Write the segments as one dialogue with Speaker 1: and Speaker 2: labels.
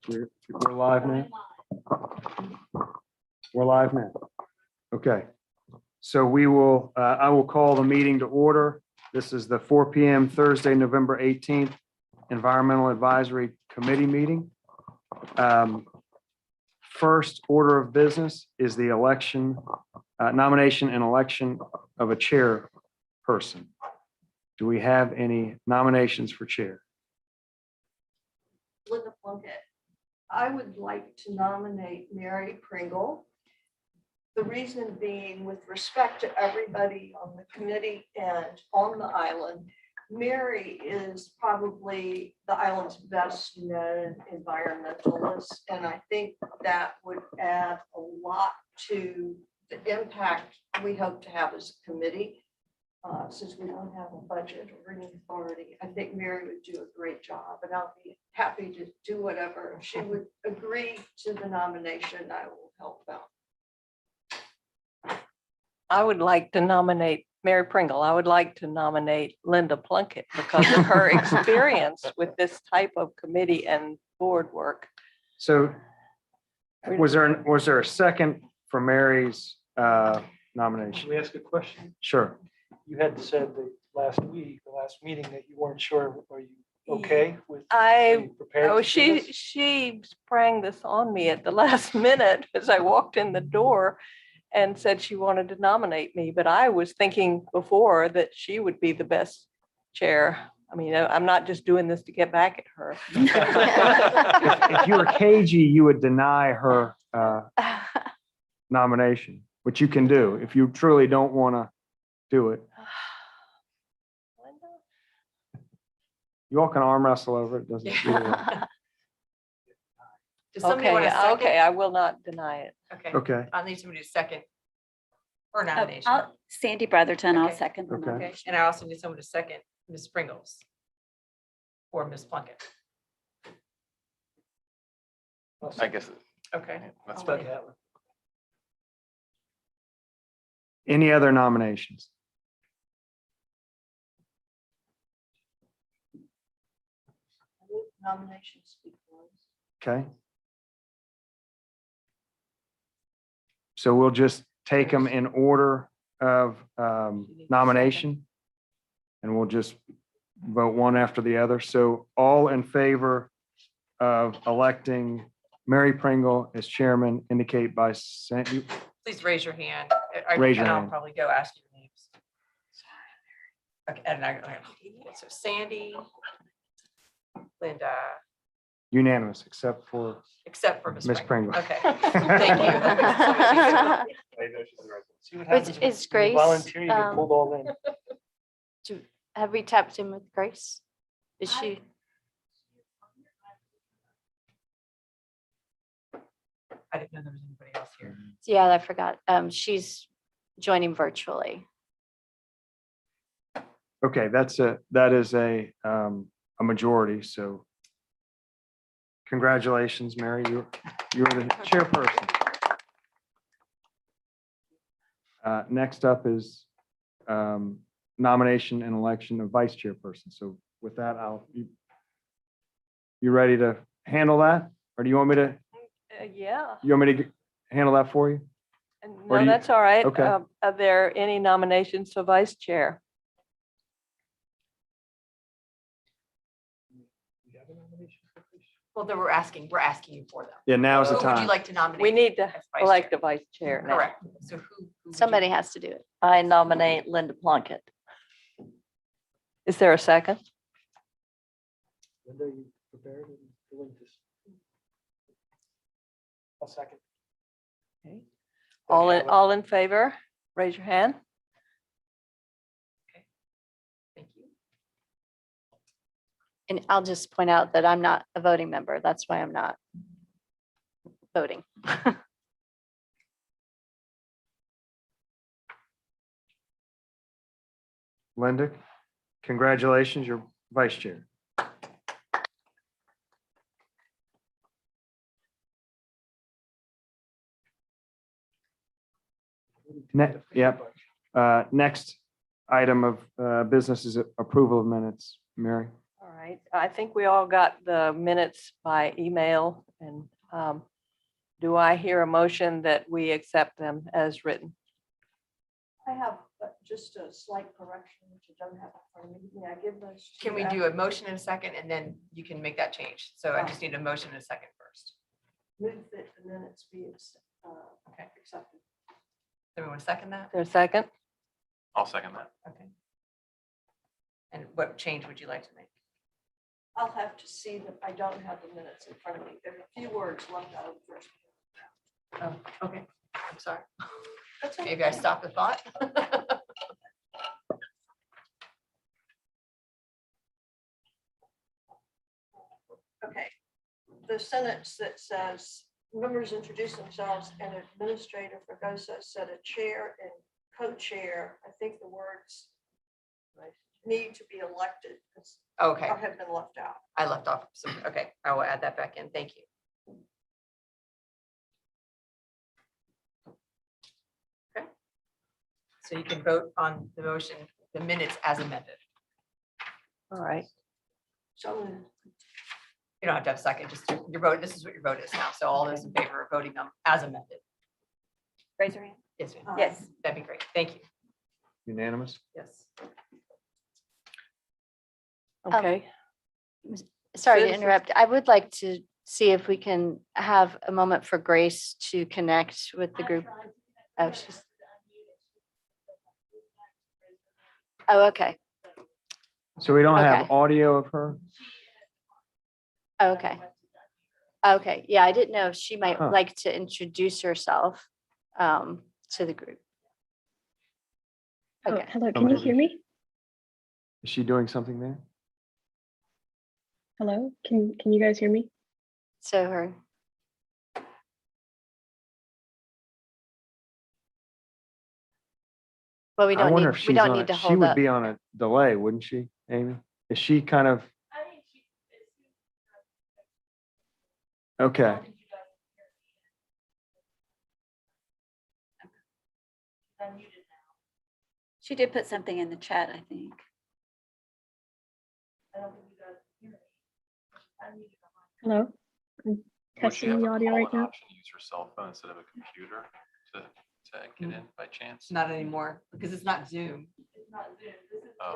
Speaker 1: We're live now. We're live now. Okay. So we will, I will call the meeting to order. This is the 4 p.m. Thursday, November 18th, Environmental Advisory Committee meeting. First order of business is the election, nomination and election of a chairperson. Do we have any nominations for chair?
Speaker 2: Linda Plunkett. I would like to nominate Mary Pringle. The reason being, with respect to everybody on the committee and on the island, Mary is probably the island's best known environmentalist. And I think that would add a lot to the impact we hope to have as a committee. Since we don't have a budget or any authority, I think Mary would do a great job, and I'll be happy to do whatever. If she would agree to the nomination, I will help out.
Speaker 3: I would like to nominate Mary Pringle. I would like to nominate Linda Plunkett because of her experience with this type of committee and board work.
Speaker 1: So was there a second for Mary's nomination?
Speaker 4: Can we ask a question?
Speaker 1: Sure.
Speaker 4: You had said the last meeting that you weren't sure, are you okay with?
Speaker 3: She sprang this on me at the last minute as I walked in the door and said she wanted to nominate me, but I was thinking before that she would be the best chair. I mean, I'm not just doing this to get back at her.
Speaker 1: If you were cagey, you would deny her nomination, which you can do if you truly don't want to do it. You all can arm wrestle over it. Doesn't
Speaker 5: Does somebody want a second?
Speaker 3: Okay, I will not deny it.
Speaker 1: Okay.
Speaker 5: I'll need somebody to second or nomination.
Speaker 6: Sandy Brotherton, I'll
Speaker 5: Okay.
Speaker 6: second the
Speaker 1: Okay.
Speaker 6: nomination.
Speaker 5: Okay, and I also need someone to second Ms. Pringles or Ms. Plunkett.
Speaker 7: I guess.
Speaker 5: Okay.
Speaker 7: That's
Speaker 5: I'll
Speaker 7: better.
Speaker 5: wait.
Speaker 1: Any other nominations?
Speaker 2: Nominations speak for us.
Speaker 1: Okay. So we'll just take them in order of nomination. And we'll just vote one after the other. So all in favor of electing Mary Pringle as chairman indicate by saying,
Speaker 5: Please raise your hand.
Speaker 1: Raise your
Speaker 5: And I'll
Speaker 1: hand.
Speaker 5: probably go ask your names. Okay, and so Sandy, Linda,
Speaker 1: unanimous, except for
Speaker 5: except for Ms.
Speaker 1: Ms.
Speaker 5: Pringle.
Speaker 1: Pringle.
Speaker 5: Okay, thank you. That makes it so much easier.
Speaker 4: See what happens when
Speaker 8: Is
Speaker 4: you
Speaker 8: Grace,
Speaker 4: volunteer, you get pulled all in.
Speaker 8: have we tapped in with Grace? Is she?
Speaker 5: I didn't know there was anybody else here.
Speaker 8: Yeah, I forgot. She's joining virtually.
Speaker 1: Okay, that is a majority, so congratulations, Mary, you're the chairperson. Next up is nomination and election of vice chairperson. So with that, you ready to handle that? Or do you want me to,
Speaker 3: Yeah,
Speaker 1: handle that for you? Or
Speaker 3: no,
Speaker 1: do you-
Speaker 3: that's all right.
Speaker 1: Okay.
Speaker 3: Are there any nominations for vice chair?
Speaker 4: You have a nomination for Grace?
Speaker 5: Well, then we're asking you for them.
Speaker 1: Yeah, now's the
Speaker 5: Who would you
Speaker 1: time.
Speaker 5: like to nominate?
Speaker 3: We need to
Speaker 5: as vice
Speaker 3: elect
Speaker 5: chair?
Speaker 3: a vice chair now.
Speaker 5: Correct. So who? would you-
Speaker 8: Somebody has to do it.
Speaker 6: I nominate Linda Plunkett.
Speaker 3: Is there a second?
Speaker 4: Linda, you prepared and willing to? I'll second.
Speaker 3: All in favor? Raise your hand.
Speaker 5: Thank you.
Speaker 8: And I'll just point out that I'm not a voting member. That's why I'm not voting.
Speaker 1: Linda, congratulations, you're vice chair. Yep. Next item of business is approval of minutes. Mary?
Speaker 3: All right. right. I think we all got the minutes by email and do I hear a motion that we accept them as written?
Speaker 2: I have just a slight correction, which I don't have in front of me. May I give those? to
Speaker 5: Can we
Speaker 2: you
Speaker 5: do
Speaker 2: after?
Speaker 5: a motion in a second and then you can make that change? So I just need a motion in a second first.
Speaker 2: Move that the minutes be
Speaker 5: Okay.
Speaker 2: accepted.
Speaker 5: Everyone second that?
Speaker 3: Is there a second?
Speaker 7: I'll second that.
Speaker 5: Okay. And what change would you like to make?
Speaker 2: I'll have to see that I don't have the minutes in front of me. There are a few words left out of the first.
Speaker 5: Oh, okay. I'm sorry.
Speaker 2: That's okay.
Speaker 5: Maybe I stopped the thought.
Speaker 2: Okay. The sentence that says, members introduce themselves and Administrator Fregoso said a chair and co-chair. I think the words need to be elected
Speaker 5: Okay,
Speaker 2: or have been left out.
Speaker 5: I left off some, okay, I will add that back in. Thank you. Okay. So you can vote on the motion, the minutes as amended.
Speaker 3: All right.
Speaker 2: So
Speaker 5: You don't have to have a second, just your vote. This is what your vote is now. So all those in favor of voting them as amended.
Speaker 6: Raise your hand.
Speaker 5: Yes, ma'am.
Speaker 6: Yes.
Speaker 5: That'd be great. Thank you.
Speaker 1: Unanimous?
Speaker 5: Yes.
Speaker 3: Okay.
Speaker 8: Sorry to
Speaker 3: Citizens-
Speaker 8: interrupt. I would like to see if we can have a moment for Grace to connect with the group. Oh, okay.
Speaker 1: So we don't have
Speaker 8: Okay.
Speaker 1: audio of her?
Speaker 8: Okay. Okay. Yeah, I didn't know if she might
Speaker 1: Huh.
Speaker 8: like to introduce herself to the group.
Speaker 9: Oh,
Speaker 8: Okay.
Speaker 9: hello, can you hear me?
Speaker 1: Is she doing something there?
Speaker 9: Hello, can you guys hear me?
Speaker 8: So her. Well, we
Speaker 1: I
Speaker 8: don't
Speaker 1: wonder
Speaker 8: need,
Speaker 1: if
Speaker 8: we
Speaker 1: she's
Speaker 8: don't
Speaker 1: on,
Speaker 8: need to
Speaker 1: she
Speaker 8: hold
Speaker 1: would
Speaker 8: up.
Speaker 1: be on a delay, wouldn't she, Amy? Is she kind of? Okay,
Speaker 6: She did put something in the chat, I think.
Speaker 9: Hello? I'm
Speaker 7: Would she
Speaker 9: testing
Speaker 7: have
Speaker 9: the
Speaker 7: a
Speaker 9: audio
Speaker 7: call-in
Speaker 9: right now.
Speaker 7: option to use her cell phone instead of a computer to get in by chance?
Speaker 5: Not anymore because it's not Zoom.
Speaker 7: Oh.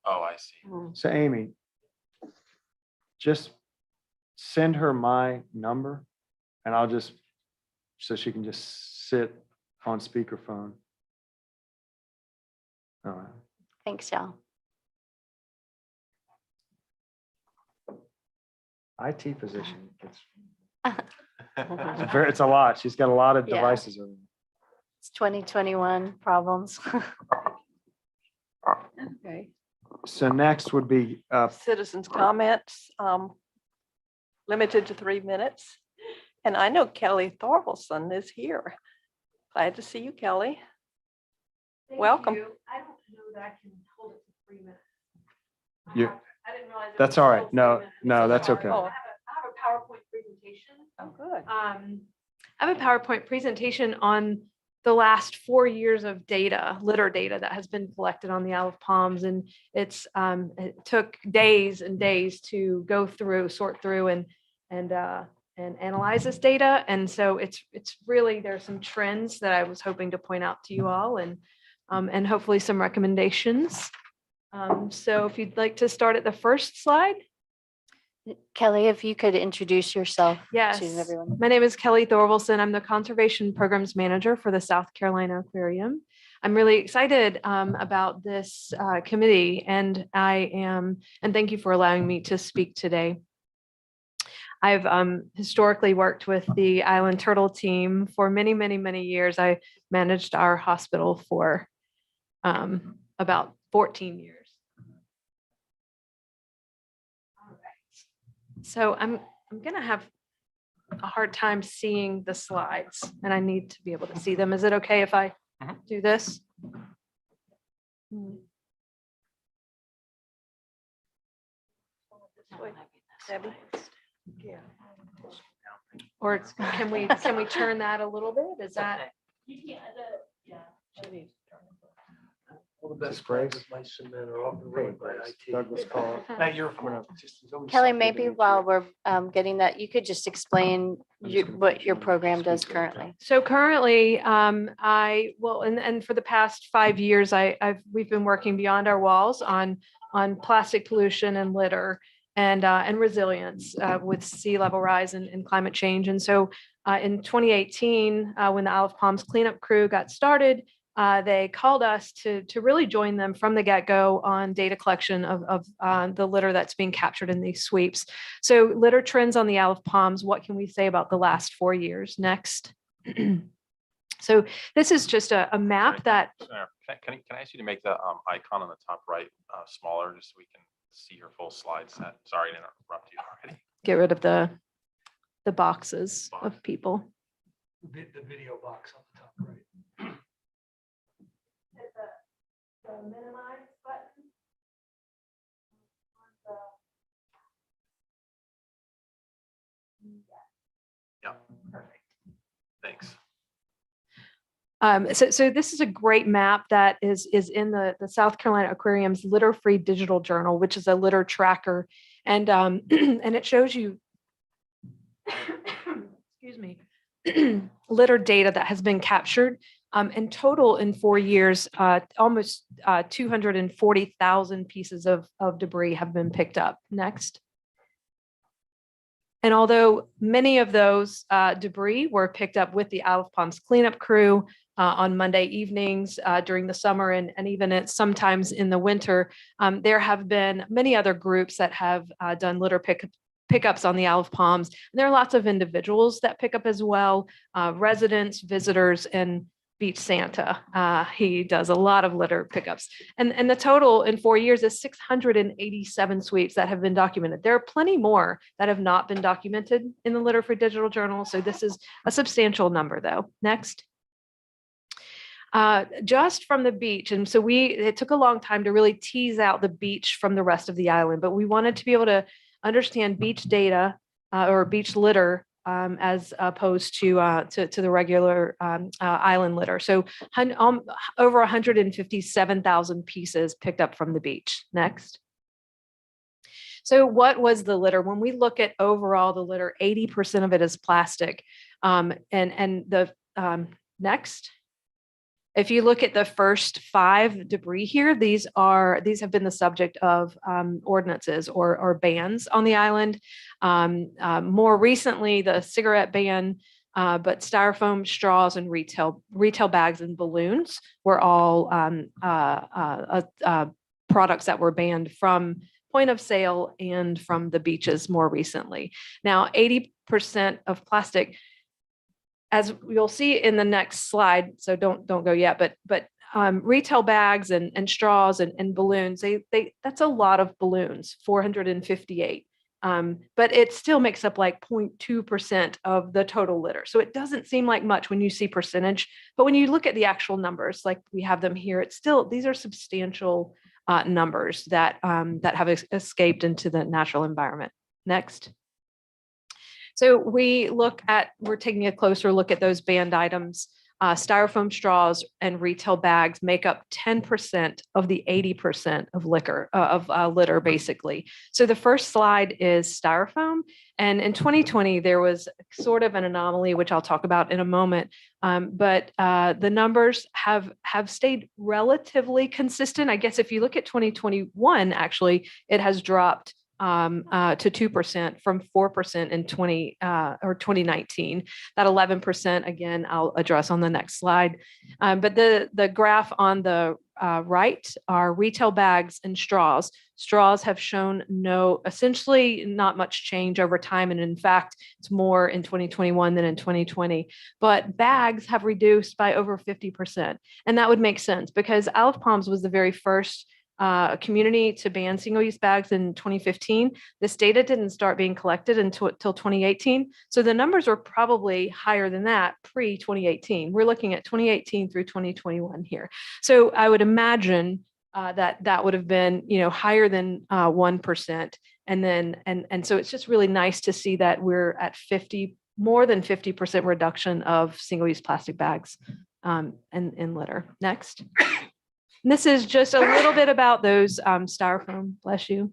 Speaker 7: Oh, I see.
Speaker 1: so Amy, just send her my number and I'll just, so she can just sit on speakerphone. All right.
Speaker 8: Thanks, y'all.
Speaker 1: IT position, it's a lot. She's got a lot of
Speaker 8: Yeah.
Speaker 1: devices. over there.
Speaker 8: It's 2021 problems.
Speaker 3: Okay.
Speaker 1: So next would be,
Speaker 3: Citizens' comments, limited to 3 minutes. And I know Kelly Thorvalson is here. Glad to see you, Kelly. Welcome.
Speaker 10: I don't know that I can hold it for 3 minutes.
Speaker 1: You-
Speaker 10: I didn't realize. it
Speaker 1: That's
Speaker 10: was
Speaker 1: all right.
Speaker 10: still 3
Speaker 1: No,
Speaker 10: minutes.
Speaker 1: no, that's
Speaker 10: Sorry.
Speaker 1: okay.
Speaker 10: I have a PowerPoint presentation.
Speaker 3: Oh, good.
Speaker 10: I have a PowerPoint presentation on the last 4 years of data, litter data that has been collected on the Isle of Palms. And it took days and days to go through, sort through and analyze this data. And so it's really, there's some trends that I was hoping to point out to you all and hopefully some recommendations. So if you'd like to start at the first slide.
Speaker 8: Kelly, if you could introduce yourself
Speaker 10: Yes.
Speaker 8: to everyone.
Speaker 10: My name is Kelly Thorvalson. I'm the Conservation Programs Manager for the South Carolina Aquarium. I'm really excited about this committee and and thank you for allowing me to speak today. I've historically worked with the Island Turtle team for many, many, many years. I managed our hospital for about 14 years. So I'm gonna have a hard time seeing the slides and I need to be able to see them. Is it okay if I do this?
Speaker 3: Debbie?
Speaker 10: Or can we turn that a little bit? Is that?
Speaker 4: All the best
Speaker 1: Grace?
Speaker 4: friends with my cement are off the road by IT.
Speaker 1: Douglas call.
Speaker 4: Not your fault. Just there's always
Speaker 8: Kelly,
Speaker 4: something
Speaker 8: maybe
Speaker 4: to do.
Speaker 8: while we're getting that, you could just explain
Speaker 1: I'm just gonna
Speaker 8: what
Speaker 1: put
Speaker 8: your
Speaker 1: you on
Speaker 8: program does
Speaker 1: speaker.
Speaker 8: currently.
Speaker 10: So currently, and for the past 5 years, we've been working beyond our walls on plastic pollution and litter and resilience with sea level rise and climate change. And so in 2018, when the Isle of Palms cleanup crew got started, they called us to really join them from the get-go on data collection of the litter that's being captured in these sweeps. So litter trends on the Isle of Palms, what can we say about the last 4 years? Next. So this is just a map that,
Speaker 7: Sarah, can I ask you to make the icon on the top right smaller, just so we can see your full slide set? Sorry to interrupt you already.
Speaker 10: get rid of the boxes of people.
Speaker 4: The video box on the top right.
Speaker 2: minimize button.
Speaker 7: Yeah. Perfect. Thanks.
Speaker 10: So this is a great map that is in the South Carolina Aquarium's litter-free digital journal, which is a litter tracker. And and it shows you, excuse me, litter data that has been captured. In total, in 4 years, almost 240,000 pieces of debris have been picked up. Next. And although many of those debris were picked up with the Isle of Palms cleanup crew on Monday evenings during the summer and even sometimes in the winter, there have been many other groups that have done litter pickups on the Isle of Palms. And there are lots of individuals that pick up as well, residents, visitors, and Beach Santa. He does a lot of litter pickups. And the total in 4 years is 687 sweeps that have been documented. There are plenty more that have not been documented in the Litter Free Digital Journal. So this is a substantial number though. Next. Just from the beach. And so it took a long time to really tease out the beach from the rest of the island, but we wanted to be able to understand beach data or beach litter as opposed to the regular island litter. So over 157,000 pieces picked up from the beach. Next. So what was the litter? When we look at overall the litter, 80% of it is plastic. And the next. If you look at the first 5 debris here, these have been the subject of ordinances or bans on the island. More recently, the cigarette ban, but styrofoam, straws, and retail bags and balloons were all products that were banned from point of sale and from the beaches more recently. Now, 80% of plastic, as you'll see in the next slide, so don't go yet, but retail bags and straws and balloons, that's a lot of balloons, 458. But it still makes up like 0.2% of the total litter. So it doesn't seem like much when you see percentage, but when you look at the actual numbers, like we have them here, it's these are substantial numbers that have escaped into the natural environment. Next. So we're taking a closer look at those banned items. Styrofoam straws and retail bags make up 10% of the 80% of litter, basically. So the first slide is styrofoam. And in 2020, there was sort of an anomaly, which I'll talk about in a moment. But the numbers have stayed relatively consistent. I guess if you look at 2021, actually, it has dropped to 2% from 4% in 2019. That 11%, again, I'll address on the next slide. But the graph on the right are retail bags and straws. Straws have shown essentially not much change over time. And in fact, it's more in 2021 than in 2020. But bags have reduced by over 50%. And that would make sense because Isle of Palms was the very first community to ban single-use bags in 2015. This data didn't start being collected until 2018. So the numbers were probably higher than that pre-2018. We're looking at 2018 through 2021 here. So I would imagine that would have been, higher than 1%. And so it's just really nice to see that we're at more than 50% reduction of single-use plastic bags in litter. Next. And this is just a little bit about those styrofoam, bless you.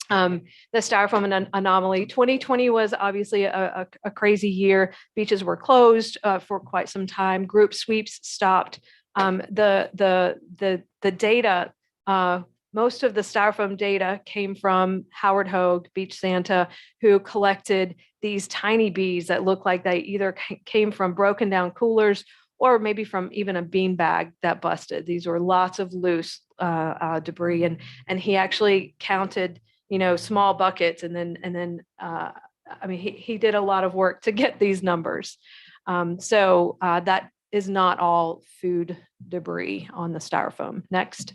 Speaker 10: The styrofoam anomaly. 2020 was obviously a crazy year. Beaches were closed for quite some time. Group sweeps stopped. The data, most of the styrofoam data came from Howard Hogue, Beach Santa, who collected these tiny bees that look like they either came from broken down coolers or maybe from even a bean bag that busted. These were lots of loose debris, and he actually counted, small buckets, and then I mean, he did a lot of work to get these numbers. So that is not all food debris on the styrofoam. Next.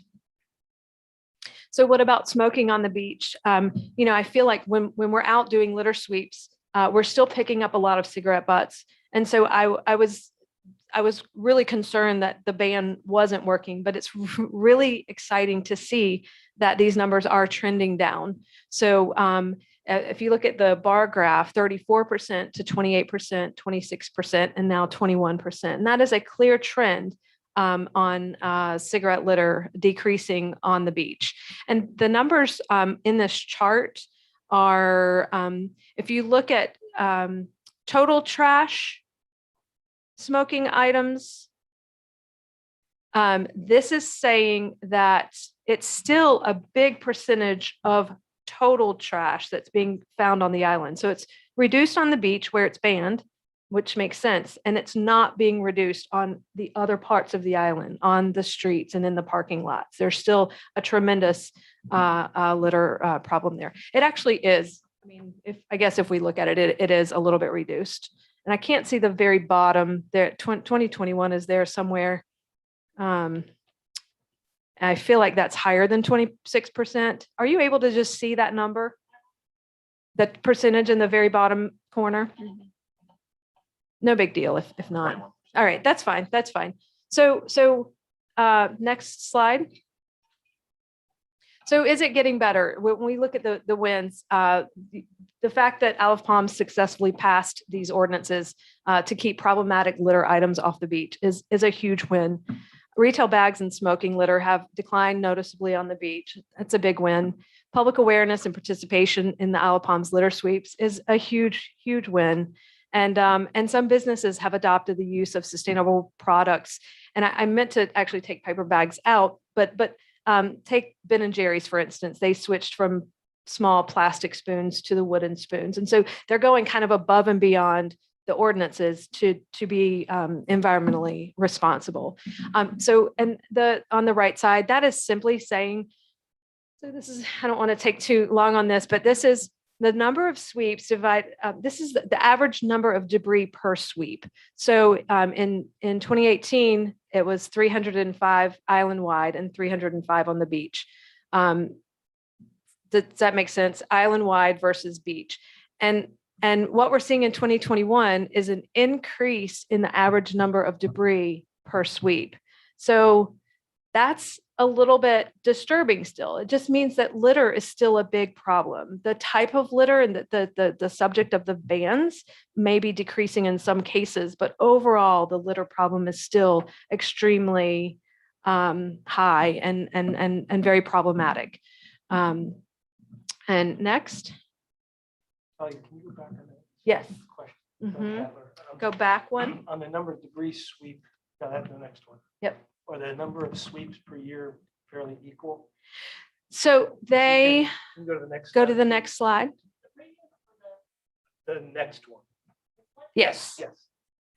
Speaker 10: So what about smoking on the beach? I feel like when we're out doing litter sweeps, we're still picking up a lot of cigarette butts. And so I was really concerned that the ban wasn't working, but it's really exciting to see that these numbers are trending down. So if you look at the bar graph, 34% to 28%, 26%, and now 21%. And that is a clear trend on cigarette litter decreasing on the beach. And the numbers in this chart are, if you look at total trash smoking items, this is saying that it's still a big percentage of total trash that's being found on the island. So it's reduced on the beach where it's banned, which makes sense. And it's not being reduced on the other parts of the island, on the streets and in the parking lots. There's still a tremendous litter problem there. It actually is. I mean, if we look at it, it is a little bit reduced. And I can't see the very bottom there. 2021 is there somewhere. I feel like that's higher than 26%. Are you able to just see that number? That percentage in the very bottom corner? No big deal if not. All right, that's fine. That's fine. So next slide. So is it getting better? When we look at the wins, the fact that Isle of Palms successfully passed these ordinances to keep problematic litter items off the beach is a huge win. Retail bags and smoking litter have declined noticeably on the beach. That's a big win. Public awareness and participation in the Isle of Palms litter sweeps is a huge, huge win. And some businesses have adopted the use of sustainable products. And I meant to actually take paper bags out, but take Ben and Jerry's, for instance. They switched from small plastic spoons to the wooden spoons. And so they're going kind of above and beyond the ordinances to be environmentally responsible. On the right side, that is simply saying, so this is, I don't want to take too long on this, but this is the number of sweeps this is the average number of debris per sweep. So in 2018, it was 305 island-wide and 305 on the beach. Does that make sense? Island-wide versus beach. And what we're seeing in 2021 is an increase in the average number of debris per sweep. So that's a little bit disturbing still. It just means that litter is still a big problem. The type of litter and the subject of the bans may be decreasing in some cases, but overall the litter problem is still extremely high and very problematic. And next.
Speaker 4: Can you go back on that?
Speaker 10: Yes.
Speaker 4: Question.
Speaker 10: Mhm. Go back one.
Speaker 4: On the number of debris sweep, no, that's the next one.
Speaker 10: Yep.
Speaker 4: Or the number of sweeps per year fairly equal?
Speaker 10: So they
Speaker 4: Can you go to the next.
Speaker 10: go to
Speaker 4: slide?
Speaker 10: the next slide.
Speaker 4: The next one.
Speaker 10: Yes.
Speaker 4: Yes.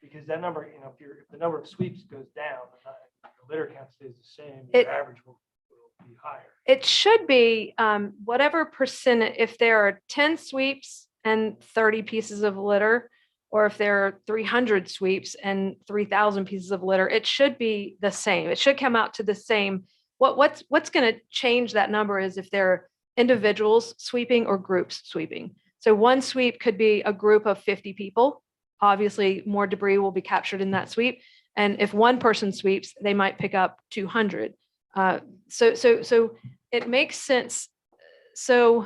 Speaker 4: Because that number, if the number of sweeps goes down, the litter count stays the same,
Speaker 10: It-
Speaker 4: the average will be higher.
Speaker 10: It should be whatever percent, if there are 10 sweeps and 30 pieces of litter, or if there are 300 sweeps and 3,000 pieces of litter, it should be the same. It should come out to the same. What's going to change that number is if there are individuals sweeping or groups sweeping. So one sweep could be a group of 50 people. Obviously, more debris will be captured in that sweep. And if one person sweeps, they might pick up 200. So it makes sense. So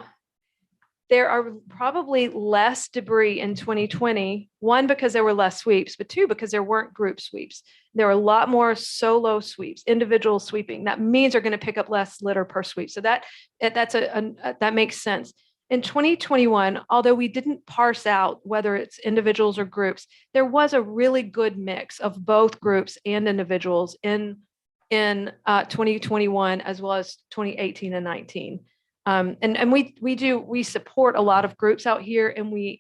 Speaker 10: there are probably less debris in 2020, one, because there were less sweeps, but two, because there weren't group sweeps. There were a lot more solo sweeps, individual sweeping. That means they're going to pick up less litter per sweep. So that makes sense. In 2021, although we didn't parse out whether it's individuals or groups, there was a really good mix of both groups and individuals in 2021 as well as 2018 and 19. And we support a lot of groups out here, and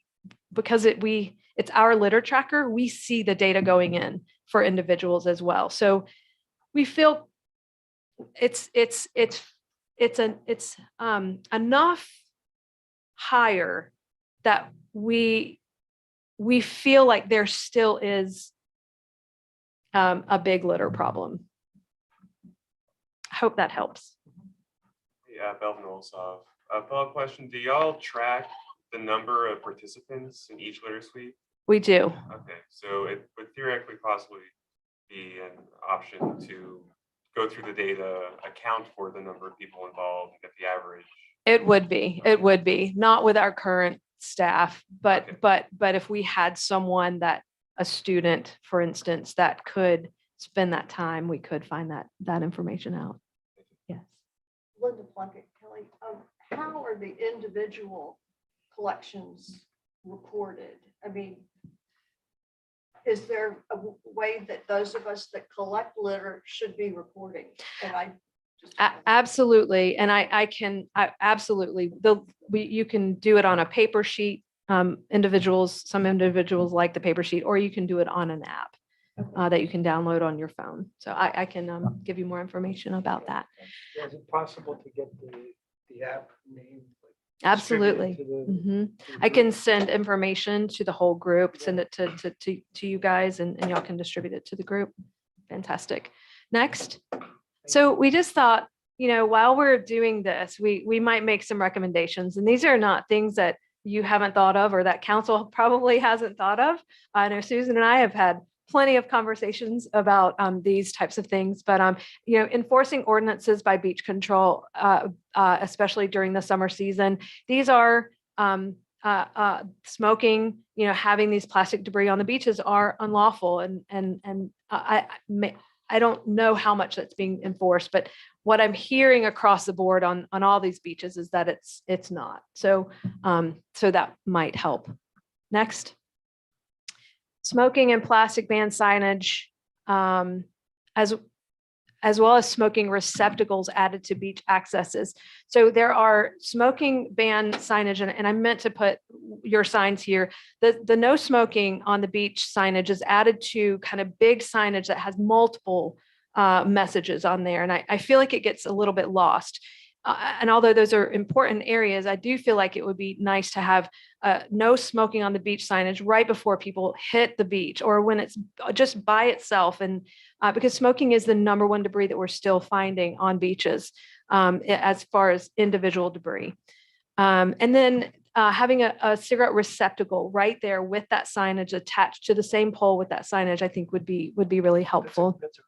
Speaker 10: because it's our litter tracker, we see the data going in for individuals as well. So we feel it's enough higher that we feel like there still is a big litter problem. I hope that helps.
Speaker 11: Yeah, Belvin Olsov. A follow-up question. Do y'all track the number of participants in each litter sweep?
Speaker 10: We do.
Speaker 11: Okay, so it would theoretically possibly be an option to go through the data, account for the number of people involved, get the average.
Speaker 10: It would be not with our current staff, but
Speaker 11: Okay.
Speaker 10: but if we had someone a student, for instance, that could spend that time, we could find that information out. Yes.
Speaker 2: Linda Plunkett, Kelly, how are the individual collections reported? I mean, is there a way that those of us that collect litter should be reporting? And I just
Speaker 10: Absolutely. And absolutely, you can do it on a paper sheet. Some individuals like the paper sheet, or you can do it on an app that you can download on your phone. So I can give you more information about that.
Speaker 4: Is it possible to get the app name?
Speaker 10: Absolutely.
Speaker 4: distributed to the
Speaker 10: I can
Speaker 4: group?
Speaker 10: send information to the whole group, send it to you guys, and y'all can distribute it to the group. Fantastic. Next. So we just thought, while we're doing this, we might make some recommendations, and these are not things that you haven't thought of or that council probably hasn't thought of. I know Susan and I have had plenty of conversations about these types of things, but enforcing ordinances by beach control, especially during the summer season. These are smoking, having these plastic debris on the beaches are unlawful, and I don't know how much that's being enforced, but what I'm hearing across the board on all these beaches is that it's not. So that might help. Next. Smoking and plastic ban signage, as well as smoking receptacles added to beach accesses. So there are smoking ban signage, and I meant to put your signs here. The no smoking on the beach signage is added to kind of big signage that has multiple messages on there. And I feel like it gets a little bit lost. And although those are important areas, I do feel like it would be nice to have no smoking on the beach signage right before people hit the beach, or when it's just by itself. And because smoking is the #1 debris that we're still finding on beaches as far as individual debris. And then having a cigarette receptacle right there with that signage attached to the same pole with that signage, I think would be really helpful.
Speaker 4: That's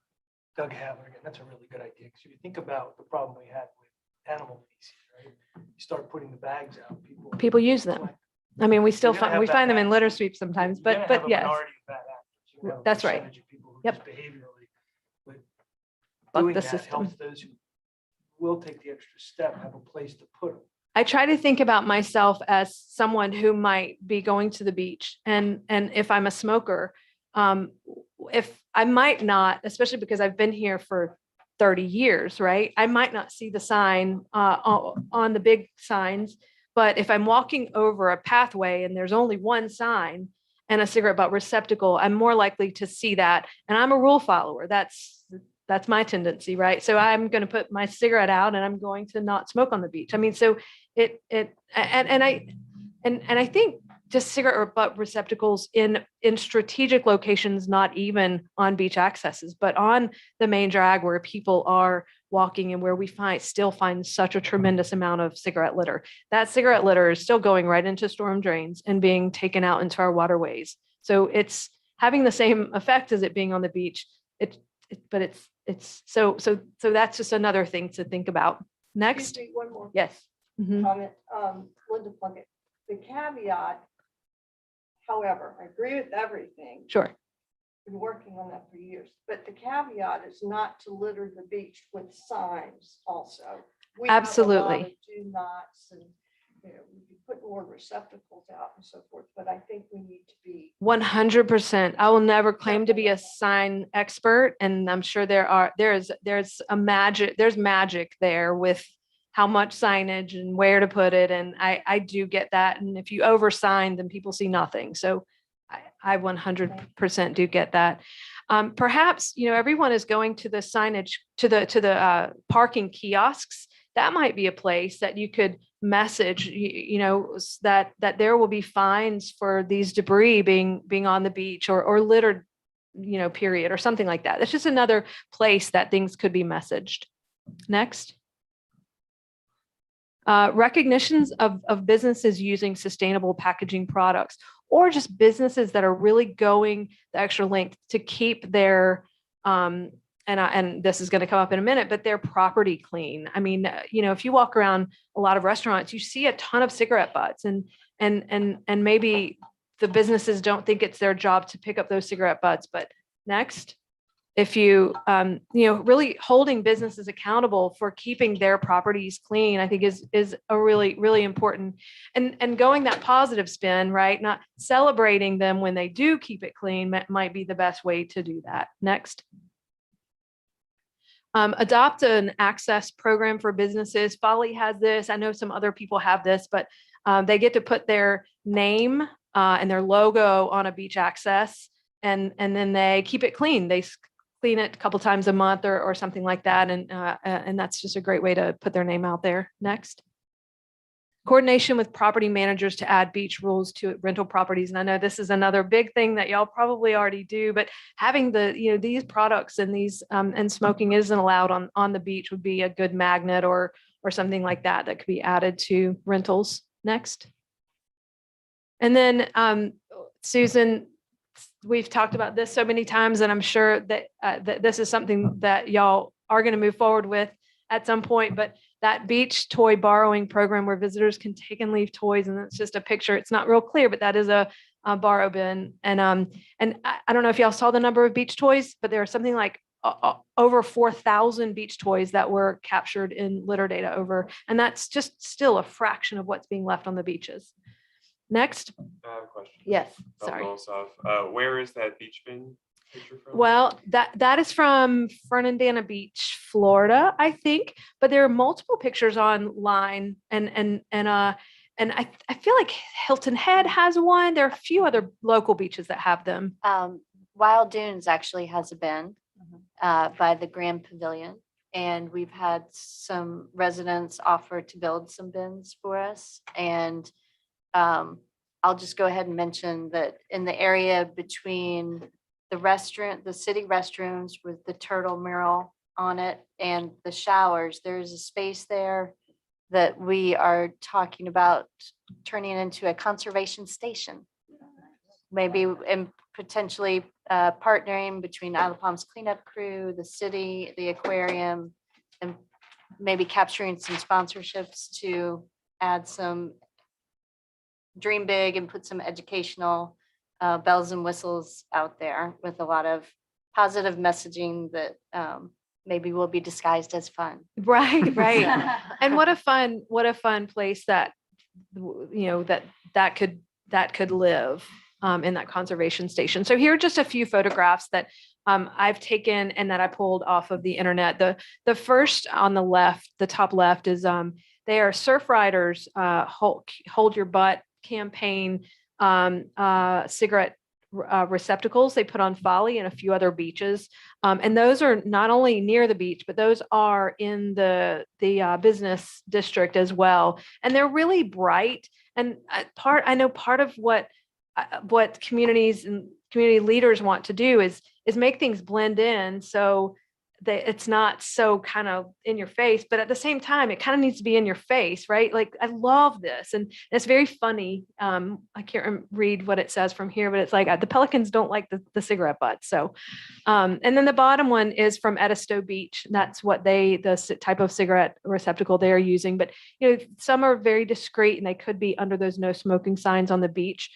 Speaker 4: Doug Havler again. That's a really good idea. Because if you think about the problem we had with animal feces, right? You start putting the bags out, people
Speaker 10: Use them. I mean, we still find them in litter sweeps sometimes, but yes. That's right. Yep. Buck
Speaker 4: Doing
Speaker 10: the
Speaker 4: that
Speaker 10: system.
Speaker 4: helps those who will take the extra step have a place to put them.
Speaker 10: I try to think about myself as someone who might be going to the beach, and if I'm a smoker, if I might not, especially because I've been here for 30 years, right? I might not see the sign on the big signs, but if I'm walking over a pathway and there's only one sign and a cigarette butt receptacle, I'm more likely to see that. And I'm a rule follower. That's my tendency, right? So I'm going to put my cigarette out and I'm going to not smoke on the beach. I mean, so I think just cigarette butt receptacles in strategic locations, not even on beach accesses, but on the main drag where people are walking and where we still find such a tremendous amount of cigarette litter. That cigarette litter is still going right into storm drains and being taken out into our waterways. So it's having the same effect as it being on the beach. So that's just another thing to think about. Next.
Speaker 2: Excuse me, one more.
Speaker 10: Yes. Mhm.
Speaker 2: comment, Linda Plunkett, the caveat, however, I agree with everything.
Speaker 10: Sure.
Speaker 2: Been working on that for years, but the caveat is not to litter the beach with signs also. We have a lot
Speaker 10: Absolutely.
Speaker 2: of do nots and, you know, we can put more receptacles out and so forth, but I think we need to be
Speaker 10: 100%. I will never claim to be a
Speaker 2: Careful.
Speaker 10: sign expert, and I'm sure there's magic there with how much signage and where to put it, and I do get that. And if you oversign, then people see nothing. So I 100% do get that. Perhaps, you know, everyone is going to the signage to the parking kiosks. That might be a place that you could message, you know, that there will be fines for these debris being on the beach or littered, you know, period, or something like that. It's just another place that things could be messaged. Next. Recognitions of businesses using sustainable packaging products, or just businesses that are really going the extra length to keep their and this is going to come up in a minute, but their property clean. I mean, you know, if you walk around a lot of restaurants, you see a ton of cigarette butts, and maybe the businesses don't think it's their job to pick up those cigarette butts. But next, if you you know, really holding businesses accountable for keeping their properties clean, I think is a really important, and going that positive spin, right? Not celebrating them when they do keep it clean might be the best way to do that. Next. Adopt an access program for businesses. Folly has this. I know some other people have this, but they get to put their name and their logo on a beach access, and then they keep it clean. They clean it a couple times a month or something like that, and that's just a great way to put their name out there. Next. Coordination with property managers to add beach rules to rental properties. And I know this is another big thing that y'all probably already do, but having you know, these products and these and smoking isn't allowed on the beach would be a good magnet or something like that could be added to rentals. Next. And then Susan, we've talked about this so many times, and I'm sure that that this is something that y'all are going to move forward with at some point, but that beach toy borrowing program where visitors can take and leave toys, and it's just a picture. It's not real clear, but that is a borrow bin. And I don't know if y'all saw the number of beach toys, but there are something like over 4,000 beach toys that were captured in litter data over, and that's just still a fraction of what's being left on the beaches. Next.
Speaker 11: I have a question.
Speaker 10: Yes,
Speaker 11: about
Speaker 10: sorry.
Speaker 11: goal stuff. Where is that beach bin picture from?
Speaker 10: Well, that is from Fernandina Beach, Florida, I think. But there are multiple pictures online, and I feel like Hilton Head has one. There are a few other local beaches that have them.
Speaker 8: Wild Dunes actually has a bin by the Grand Pavilion. And we've had some residents offer to build some bins for us. And I'll just go ahead and mention that in the area between the restaurant, the city restrooms with the turtle mural on it and the showers, there's a space there that we are talking about turning into a conservation station. Maybe and potentially partnering between Isle of Palms cleanup crew, the city, the aquarium, and maybe capturing some sponsorships to add some dream big and put some educational bells and whistles out there with a lot of positive messaging that maybe will be disguised as fun.
Speaker 10: Right, right. And what a fun place that, you know, that could live in that conservation station. So here are just a few photographs that I've taken and that I pulled off of the internet. The first on the left, the top left, is they are surf riders hold your butt campaign cigarette receptacles they put on Folly and a few other beaches, and those are not only near the beach, but those are in the business district as well, and they're really bright. And I know part of what communities and community leaders want to do is make things blend in, so it's not so kind of in your face, but at the same time, it kind of needs to be in your face, right? Like, I love this. And it's very funny. I can't read what it says from here, but it's like the pelicans don't like the cigarette butts. So, and then the bottom one is from Edisto Beach. That's what the type of cigarette receptacle they are using. But, some are very discreet and they could be under those no smoking signs on the beach.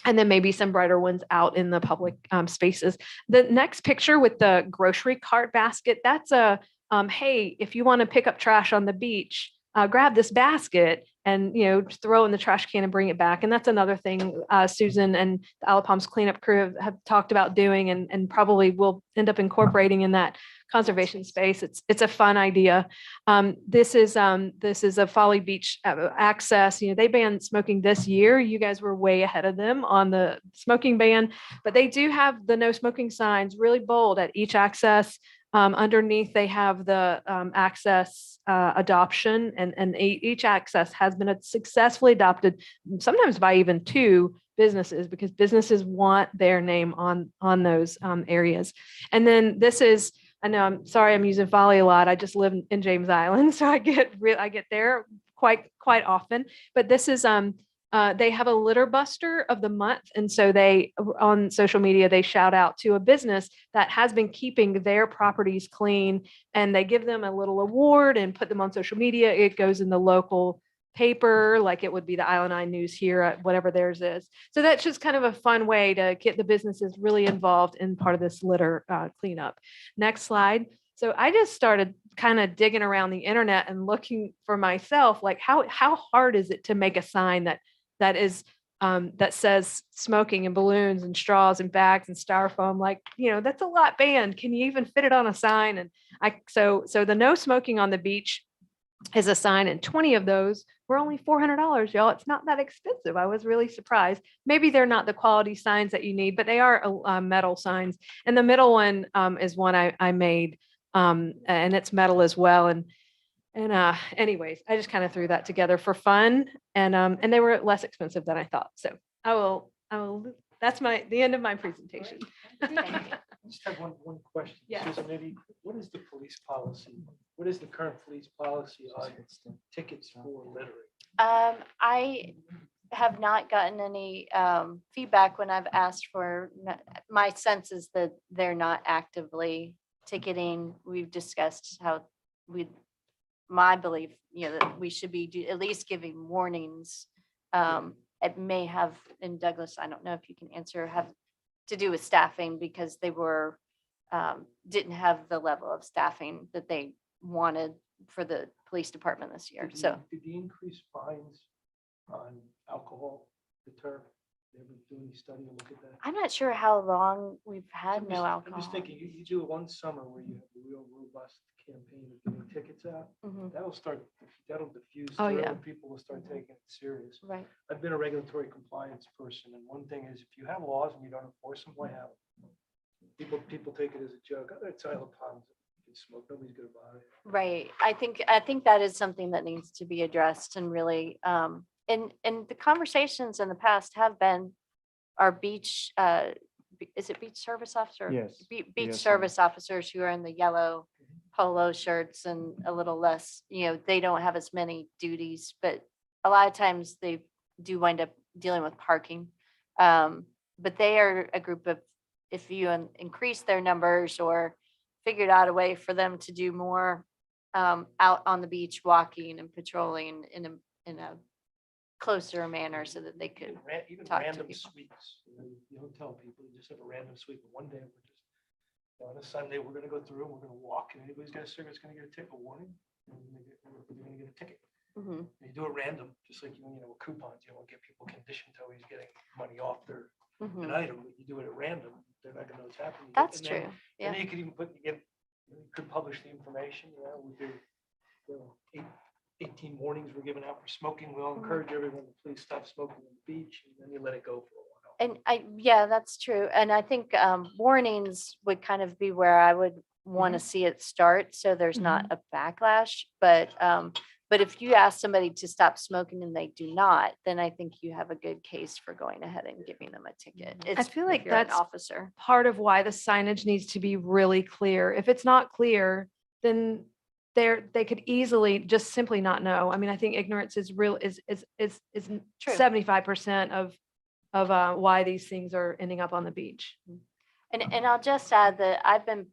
Speaker 10: And then maybe some brighter ones out in the public spaces. The next picture with the grocery cart basket, that's hey, if you want to pick up trash on the beach, grab this basket and, just throw in the trash can and bring it back. And that's another thing Susan and the Isle of Palms cleanup crew have talked about doing and probably will end up incorporating in that conservation space. It's a fun idea. This is a Folly Beach access. They banned smoking this year. You guys were way ahead of them on the smoking ban, but they do have the no smoking signs really bold at each access. Underneath, they have the access adoption, and each access has been successfully adopted, sometimes by even 2 businesses, because businesses want their name on those areas. And then this is, I know, I'm sorry, I'm using Folly a lot. I just live in James Island, so I get there quite often. But this is they have a litter buster of the month, and so they on social media they shout out to a business that has been keeping their properties clean, and they give them a little award and put them on social media. It goes in the local paper, like it would be the Island Eye News here, whatever theirs is. So that's just kind of a fun way to get the businesses really involved in part of this litter cleanup. Next slide. So I just started kind of digging around the internet and looking for myself, like how hard is it to make a sign that is that says smoking and balloons and straws and bags and styrofoam, like, that's a lot banned. Can you even fit it on a sign? And so the no smoking on the beach is a sign, and 20 of those were only $400, y'all. It's not that expensive. I was really surprised. Maybe they're not the quality signs that you need, but they are metal signs. And the middle one is one I made, and it's metal as well. And anyways, I just kind of threw that together for fun, and they were less expensive than I thought. So I will. That's the end of my presentation.
Speaker 4: I just have one question.
Speaker 10: Yeah.
Speaker 4: Susan, maybe, what is the police policy? What is the current police policy on tickets for littering?
Speaker 8: I have not gotten any feedback when I've asked for, my sense is that they're not actively ticketing. We've discussed how my belief, that we should be at least giving warnings. It may have, in Douglas, I don't know if you can answer, have to do with staffing, because they were, didn't have the level of staffing that they wanted for the police department this year. So
Speaker 4: Did the increased fines on alcohol deter? They ever do any study or look at that?
Speaker 8: I'm not sure how long we've had no
Speaker 4: I'm
Speaker 8: alcohol.
Speaker 4: just thinking, you do it one summer where you have a real robust campaign of giving tickets out.
Speaker 8: Mhm.
Speaker 4: That'll diffuse
Speaker 10: Oh,
Speaker 4: through,
Speaker 10: yeah.
Speaker 4: and people will start taking it serious.
Speaker 8: Right.
Speaker 4: I've been a regulatory compliance person, and one thing is, if you have laws and you don't enforce them, why have them? People take it as a joke. Oh, it's Isle of Palms. You can smoke. Nobody's gonna buy it.
Speaker 8: Right. I think that is something that needs to be addressed, and really, and the conversations in the past have been our beach, is it beach service officer?
Speaker 1: Yes.
Speaker 8: Beach
Speaker 1: BSO.
Speaker 8: service officers who are in the yellow polo shirts and a little less, they don't have as many duties, but a lot of times they do wind up dealing with parking. But they are a group of, if you increase their numbers or figured out a way for them to do more out on the beach, walking and patrolling in a closer manner, so that they could
Speaker 4: Even
Speaker 8: talk to
Speaker 4: random
Speaker 8: people.
Speaker 4: sweeps. You don't tell people, you just have a random sweep. And one day we're just, on a Sunday, we're gonna go through and we're gonna walk, and anybody's got a cigarette's gonna get a ticket, a warning. And we're gonna get a ticket.
Speaker 8: Mhm.
Speaker 4: And you do it random, just like, with coupons, you don't get people conditioned to always getting money off an
Speaker 8: Mhm.
Speaker 4: item. But you do it at random, they're not gonna know what's happening.
Speaker 8: That's
Speaker 4: And then-
Speaker 8: true.
Speaker 4: And
Speaker 8: Yeah.
Speaker 4: then you could even you could publish the information, we do, 18 warnings were given out for smoking. We'll encourage everyone to please stop smoking on the beach, and then you let it go for a while.
Speaker 8: And yeah, that's true. And I think warnings would kind of be where I would want to see it start, so there's not a backlash. But But if you ask somebody to stop smoking and they do not, then I think you have a good case for going ahead and giving them a ticket. It's
Speaker 10: feel
Speaker 8: if
Speaker 10: like
Speaker 8: you're an
Speaker 10: that's-
Speaker 8: officer.
Speaker 10: Part of why the signage needs to be really clear. If it's not clear, then they could easily just simply not know. I mean, I think ignorance is real, is
Speaker 8: True.
Speaker 10: 75% of why these things are ending up on the beach.
Speaker 8: And I'll just add that I've been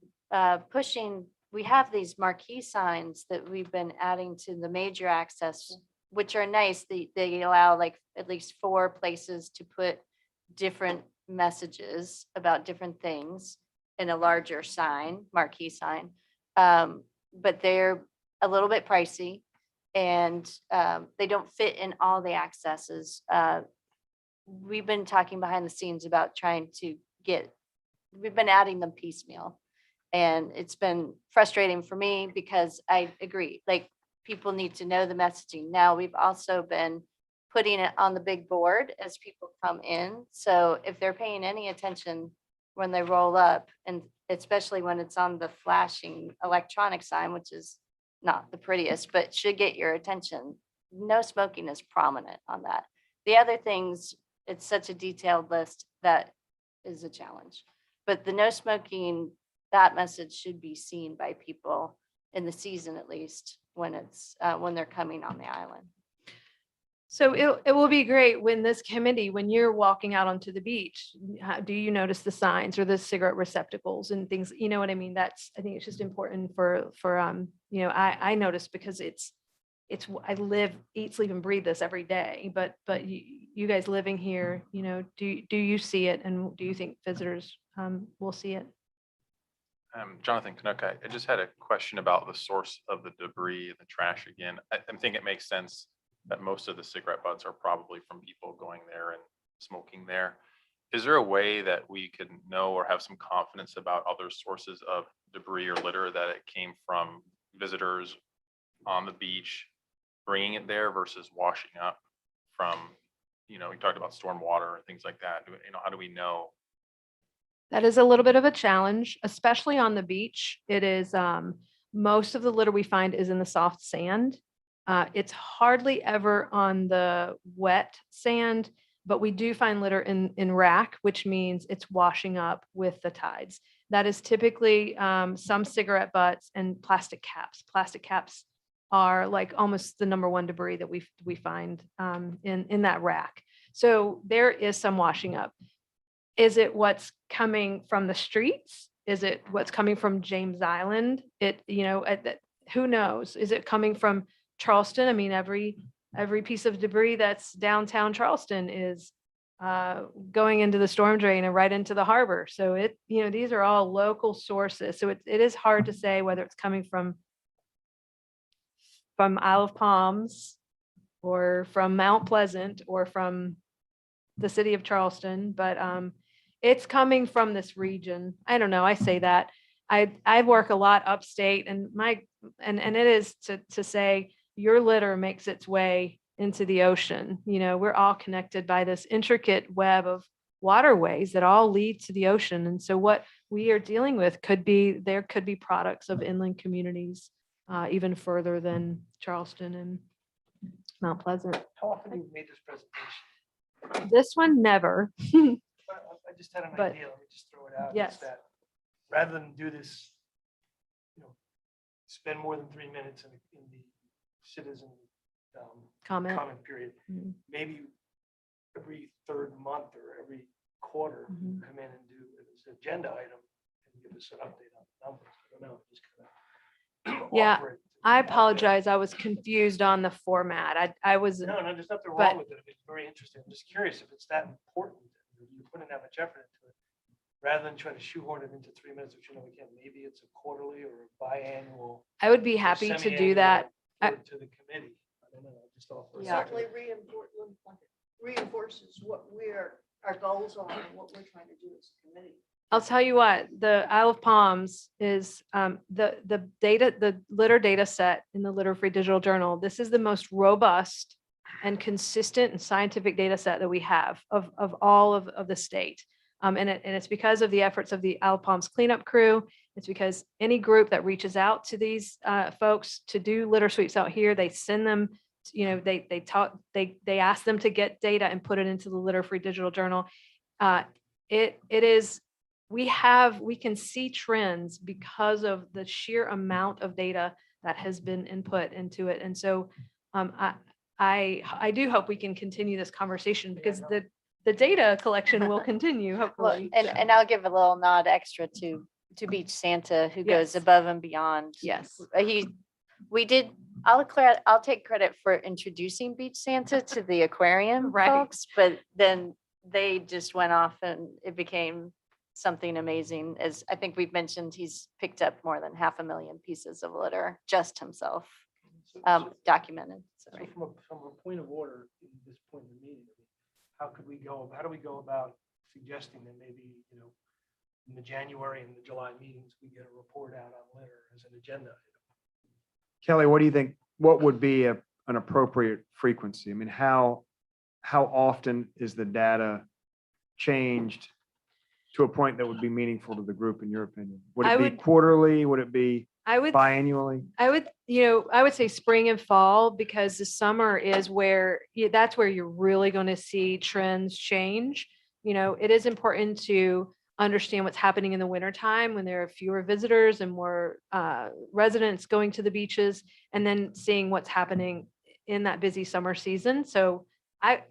Speaker 8: pushing, we have these marquee signs that we've been adding to the major access, which are nice. They allow like at least 4 places to put different messages about different things in a larger sign, marquee sign. But they're a little bit pricey and they don't fit in all the accesses. We've been talking behind the scenes about trying to we've been adding them piecemeal. And it's been frustrating for me because I agree, like people need to know the messaging. Now, we've also been putting it on the big board as people come in. So if they're paying any attention when they roll up, and especially when it's on the flashing electronic sign, which is not the prettiest, but should get your attention. No smoking is prominent on that. The other things, it's such a detailed list that is a challenge. But the no smoking, that message should be seen by people in the season, at least when when they're coming on the island.
Speaker 10: So it will be great when this committee, when you're walking out onto the beach, do you notice the signs or the cigarette receptacles and things? You know what I mean? I think it's just important for I notice because I live, eat, sleep and breathe this every day, but you guys living here, do you see it, and do you think visitors will see it?
Speaker 7: Jonathan Canuck, I just had a question about the source of the debris and the trash again. I think it makes sense that most of the cigarette butts are probably from people going there and smoking there. Is there a way that we could know or have some confidence about other sources of debris or litter, that it came from visitors on the beach, bringing it there versus washing up from, we talked about storm water and things like that. How do we know?
Speaker 10: That is a little bit of a challenge, especially on the beach. It is, most of the litter we find is in the soft sand. It's hardly ever on the wet sand, but we do find litter in rack, which means it's washing up with the tides. That is typically some cigarette butts and plastic caps. Plastic caps are like almost the #1 debris that we find in that rack. So there is some washing up. Is it what's coming from the streets? Is it what's coming from James Island? Who knows? Is it coming from Charleston? I mean, every piece of debris that's downtown Charleston is going into the storm drain and right into the harbor. So these are all local sources. So it is hard to say whether it's coming from Isle of Palms or from Mount Pleasant or from the city of Charleston, but it's coming from this region. I don't know. I say that. I work a lot upstate, and it is to say your litter makes its way into the ocean. We're all connected by this intricate web of waterways that all lead to the ocean. And so what we are dealing with could be products of inland communities, even further than Charleston and Mount Pleasant.
Speaker 4: How often have you made this presentation?
Speaker 10: This one, never.
Speaker 4: I just had an
Speaker 10: But-
Speaker 4: idea, let me just throw it out.
Speaker 10: Yes.
Speaker 4: Is that rather than do this, spend more than 3 minutes in the citizen
Speaker 10: Comment.
Speaker 4: comment period,
Speaker 10: Mhm.
Speaker 4: maybe every third month or every quarter,
Speaker 10: Mhm.
Speaker 4: come in and do this agenda item and give us an update on the numbers. I don't know, just kind of.
Speaker 10: Yeah,
Speaker 4: offer it
Speaker 10: I
Speaker 4: out there.
Speaker 10: apologize. I was confused on the format. I was,
Speaker 4: No, there's nothing
Speaker 10: But-
Speaker 4: wrong with it. It's very interesting. I'm just curious if it's that important. You're putting that much effort into it, rather than trying to shoehorn it into 3 minutes, which we can. Maybe it's a quarterly or a biannual.
Speaker 10: I would be
Speaker 4: or
Speaker 10: happy to do
Speaker 4: semi-annual
Speaker 10: that.
Speaker 4: report to the committee. I don't know, just offer. a
Speaker 8: Yeah.
Speaker 2: Certainly
Speaker 4: second.
Speaker 2: reinforces what our goals are and what we're trying to do as a committee.
Speaker 10: I'll tell you what, the Isle of Palms is the litter data set in the Litter Free Digital Journal. This is the most robust and consistent and scientific data set that we have of all of the state. And it's because of the efforts of the Isle of Palms cleanup crew It's because any group that reaches out to these folks to do litter sweeps out here, they send them, they ask them to get data and put it into the litter-free digital journal. It is, we can see trends because of the sheer amount of data that has been input into it. And so I do hope we can continue this conversation because the data collection will continue,
Speaker 8: Well,
Speaker 10: hopefully.
Speaker 8: and I'll give a little nod extra to Beach Santa, who goes
Speaker 10: Yes.
Speaker 8: above and beyond.
Speaker 10: Yes.
Speaker 8: I'll take credit for introducing Beach Santa to the aquarium
Speaker 10: Right.
Speaker 8: folks, but then they just went off and it became something amazing. As I think we've mentioned, he's picked up more than 500,000 pieces of litter just himself, documented.
Speaker 4: So
Speaker 8: Sorry.
Speaker 4: from a point of order, in this point in the meeting, how do we go about suggesting that maybe, in the January and the July meetings, we get a report out on litter as an agenda?
Speaker 1: Kelly, what do you think? What would be an appropriate frequency? I mean, how often is the data changed to a point that would be meaningful to the group, in your opinion? Would
Speaker 10: I
Speaker 1: it be
Speaker 10: would-
Speaker 1: quarterly? Would it be
Speaker 10: I would
Speaker 1: biannually?
Speaker 10: I would say spring and fall, because the summer is where, that's where you're really going to see trends change. It is important to understand what's happening in the wintertime when there are fewer visitors and more residents going to the beaches, and then seeing what's happening in that busy summer season. So I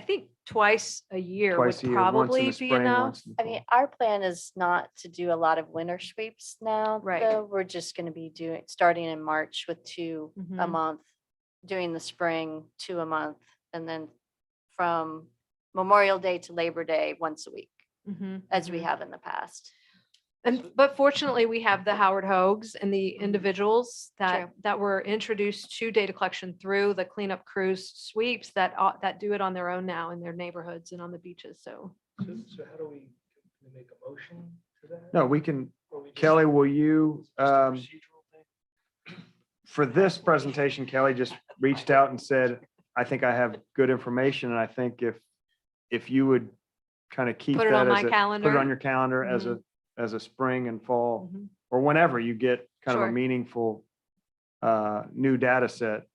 Speaker 10: think twice a year would
Speaker 1: Twice a year, once in
Speaker 10: probably
Speaker 1: the
Speaker 10: be
Speaker 1: spring,
Speaker 10: enough.
Speaker 1: once in the
Speaker 8: I mean,
Speaker 1: fall.
Speaker 8: our plan is not to do a lot of winter sweeps now,
Speaker 10: Right.
Speaker 8: though. We're just going to be starting in March with 2 a
Speaker 10: Mhm.
Speaker 8: month, doing the spring 2 a month, and then from Memorial Day to Labor Day, once a week,
Speaker 10: Mhm,
Speaker 8: as we
Speaker 10: mhm.
Speaker 8: have in the past.
Speaker 10: But fortunately, we have the Howard Hogues and the individuals
Speaker 8: True.
Speaker 10: that were introduced to data collection through the cleanup crews sweeps that do it on their own now in their neighborhoods and on the beaches. So
Speaker 4: So how do we make a motion to that?
Speaker 1: No, we can,
Speaker 4: Or we just-
Speaker 1: Kelly, will you,
Speaker 4: it's just a procedural thing?
Speaker 1: for this presentation, Kelly just reached out and said, I think I have good information. And I think if you would kind of keep
Speaker 10: Put it
Speaker 1: that
Speaker 10: on my
Speaker 1: put it
Speaker 10: calendar.
Speaker 1: on your calendar as a spring and fall,
Speaker 10: Mhm.
Speaker 1: or whenever you get kind of a
Speaker 10: Sure.
Speaker 1: meaningful new data set.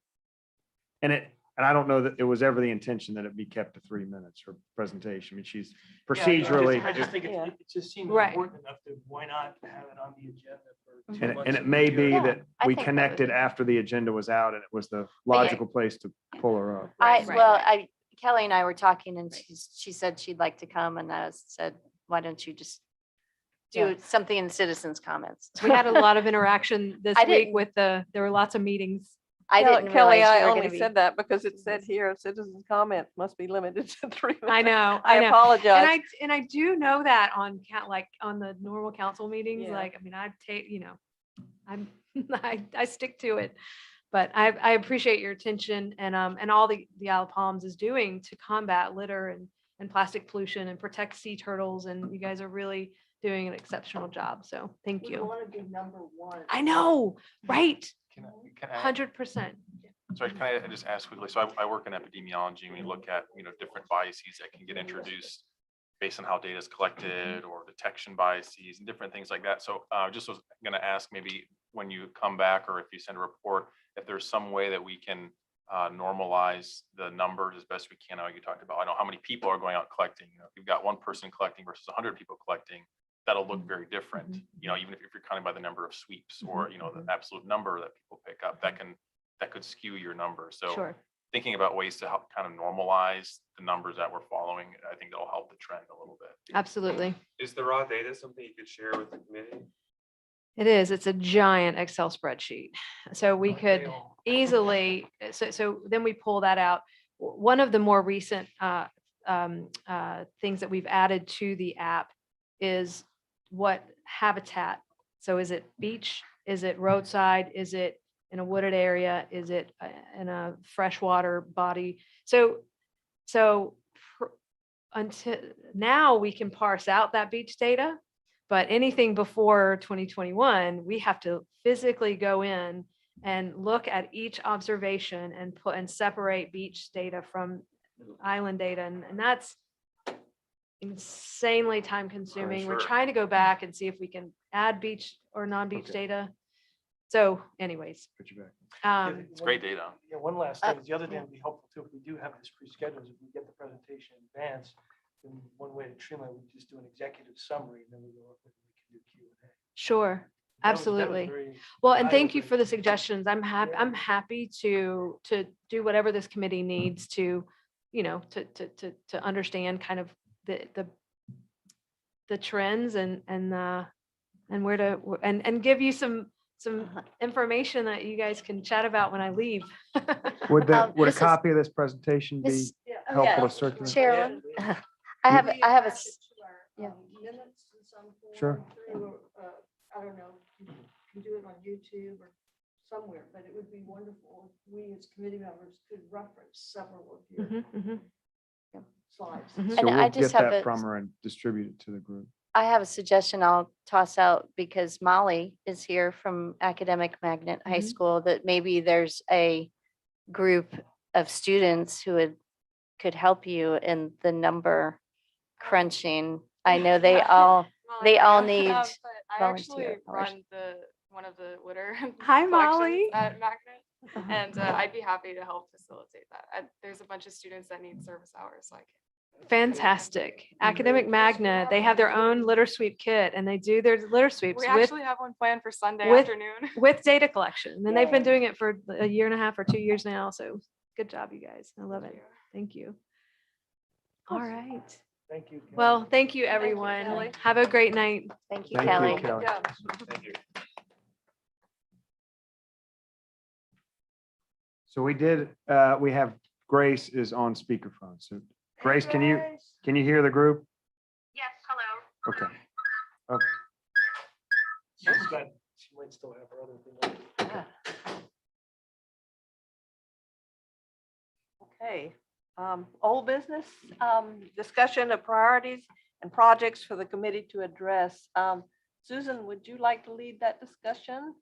Speaker 1: And I don't know that it was ever the intention that it be kept to 3 minutes for presentation. I mean, she's procedurally,
Speaker 4: I just think
Speaker 10: Yeah.
Speaker 4: it just seems
Speaker 10: Right.
Speaker 4: important enough to, why not have it on the agenda for 2
Speaker 1: and
Speaker 4: months?
Speaker 1: and it
Speaker 4: of the
Speaker 1: may
Speaker 4: year?
Speaker 1: be
Speaker 8: Yeah,
Speaker 1: that
Speaker 8: I
Speaker 1: we
Speaker 8: think that would
Speaker 1: connected
Speaker 8: be-
Speaker 1: after the agenda was out and it was the logical place to pull her up.
Speaker 10: Right, right, right.
Speaker 8: Kelly and I were talking, and she said she'd like to come, and I said, why don't you just do
Speaker 10: Yeah.
Speaker 8: something in citizens' comments?
Speaker 10: We had a lot of interaction this
Speaker 8: I
Speaker 10: week
Speaker 8: didn't-
Speaker 10: with there were lots of meetings.
Speaker 8: I didn't
Speaker 3: Kelly,
Speaker 8: realize
Speaker 3: I
Speaker 8: you were
Speaker 3: only
Speaker 8: gonna be.
Speaker 3: said that because it said here, citizens' comments must be limited to 3 minutes.
Speaker 10: I know.
Speaker 3: I
Speaker 10: know.
Speaker 3: apologize.
Speaker 10: And I do know that on on the normal council meetings,
Speaker 3: Yeah.
Speaker 10: like, I mean, I take, I'm, I stick to it. But I appreciate your attention and all the Isle of Palms is doing to combat litter and plastic pollution and protect sea turtles. And you guys are really doing an exceptional job. So thank
Speaker 2: We
Speaker 10: you.
Speaker 2: want to be number one.
Speaker 10: I know, right?
Speaker 7: Can I,
Speaker 10: 100%.
Speaker 7: sorry, can I just ask quickly? So I work in epidemiology and we look at, different biases that can get introduced based on how data is collected or detection biases and different things like that. So just was going to ask, maybe when you come back or if you send a report, if there's some way that we can normalize the numbers as best we can. I know you talked about, I know how many people are going out collecting. If you've got one person collecting versus 100 people collecting, that'll look very different. Even if you're counting by the number of sweeps or, the absolute number that people pick up, that could skew your number. So
Speaker 10: Sure.
Speaker 7: thinking about ways to help kind of normalize the numbers that we're following, I think that'll help the trend a little bit.
Speaker 10: Absolutely.
Speaker 11: Is the raw data something you could share with the committee?
Speaker 10: It is. It's a giant Excel spreadsheet. So we could easily, so then we pull that out. One of the more recent things that we've added to the app is what habitat. So is it beach? Is it roadside? Is it in a wooded area? Is it in a freshwater body? So until now we can parse out that beach data. But anything before 2021, we have to physically go in and look at each observation and separate beach data from island data. And that's insanely time consuming. We're
Speaker 11: sure.
Speaker 10: trying to go back and see if we can add beach or non-beach
Speaker 1: Okay.
Speaker 10: data. So anyways,
Speaker 1: Put you back.
Speaker 7: It's great data.
Speaker 4: Yeah, one last thing, is the other thing would be helpful too, if we do have this pre-scheduled, if we get the presentation in advance, then one way to streamline, we just do an executive summary, and then we go up and we can do Q&A.
Speaker 10: Sure,
Speaker 4: That was
Speaker 10: absolutely.
Speaker 4: very
Speaker 10: Well, and thank you for the
Speaker 4: eye-opening.
Speaker 10: suggestions. I'm happy,
Speaker 4: Yeah.
Speaker 10: I'm happy to do whatever this committee needs to, you know, to understand kind of the trends and where to, and give you some information that you guys can chat about when I leave.
Speaker 1: Would a
Speaker 8: this is-
Speaker 1: copy of this presentation be
Speaker 8: Miss-
Speaker 2: Yeah.
Speaker 8: Oh,
Speaker 1: helpful
Speaker 8: yeah.
Speaker 1: to circulate?
Speaker 8: Chair,
Speaker 4: Yeah.
Speaker 8: I have,
Speaker 2: Maybe
Speaker 8: I have a,
Speaker 2: attach
Speaker 8: s-
Speaker 2: it to our,
Speaker 8: yeah.
Speaker 2: Minutes in some form.
Speaker 1: Sure.
Speaker 2: Through, I don't know, you can do it on YouTube or somewhere, but it would be wonderful if we as committee members could reference several of your
Speaker 10: Mhm, mhm.
Speaker 2: slides.
Speaker 10: Mhm.
Speaker 1: So
Speaker 8: And I
Speaker 1: we'll
Speaker 8: just
Speaker 1: get
Speaker 8: have
Speaker 1: that
Speaker 8: a-
Speaker 1: from her and distribute it to the group.
Speaker 8: I have a suggestion I'll toss out because Molly is here from Academic Magnet High
Speaker 10: Mhm.
Speaker 8: School, that maybe there's a group of students who could help you in the number crunching. I know they all need
Speaker 12: I
Speaker 8: volunteer
Speaker 12: actually
Speaker 8: hours.
Speaker 12: run one of the litter.
Speaker 10: Hi,
Speaker 12: collections
Speaker 10: Molly.
Speaker 12: At Magnet, and I'd be happy to help facilitate that. There's a bunch of students that need service hours, so I can.
Speaker 10: Fantastic. Academic Magna, they have their own litter sweep kit and they do their litter sweeps
Speaker 12: We
Speaker 10: with,
Speaker 12: actually have one planned for Sunday
Speaker 10: with-
Speaker 12: afternoon.
Speaker 10: with data collection. And they've been
Speaker 2: Yay.
Speaker 10: doing it for a year and a half or 2 years now. So good job, you guys. I love it. Thank you. All right.
Speaker 4: Thank you. Kelly.
Speaker 10: Well, thank you,
Speaker 2: Kelly.
Speaker 10: everyone. Have a great night.
Speaker 8: Thank you,
Speaker 1: Thank you,
Speaker 8: Kelly.
Speaker 1: Kelly.
Speaker 11: Thank you.
Speaker 1: So we have Grace is on speakerphone. So Grace, can you hear the group?
Speaker 13: Yes, hello.
Speaker 1: Okay.
Speaker 4: She might still have her other thing.
Speaker 3: Okay, old business, discussion of priorities and projects for the committee to address. Susan, would you like to lead that discussion?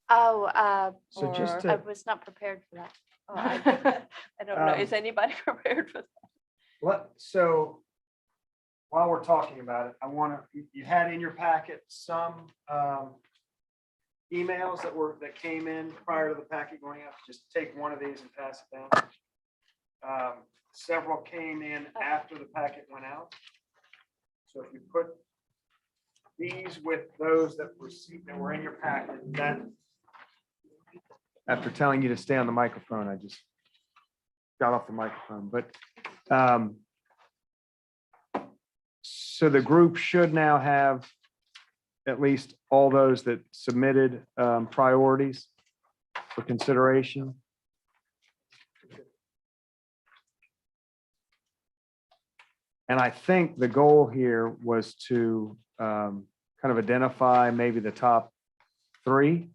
Speaker 8: Oh,
Speaker 1: So just
Speaker 3: Or-
Speaker 8: I
Speaker 1: to,
Speaker 8: was not prepared for that.
Speaker 3: Oh, I don't know, is anybody prepared for that?
Speaker 1: so while we're talking about it, I want to, you had in your packet some emails that came in prior to the packet going out. Just take one of these and pass it down. Several came in after the packet went out. So if you put these with those that were in your packet, that after telling you to stay on the microphone, I just got off the microphone, but so the group should now have at least all those that submitted priorities for consideration. And I think the goal here was to kind of identify maybe the top 3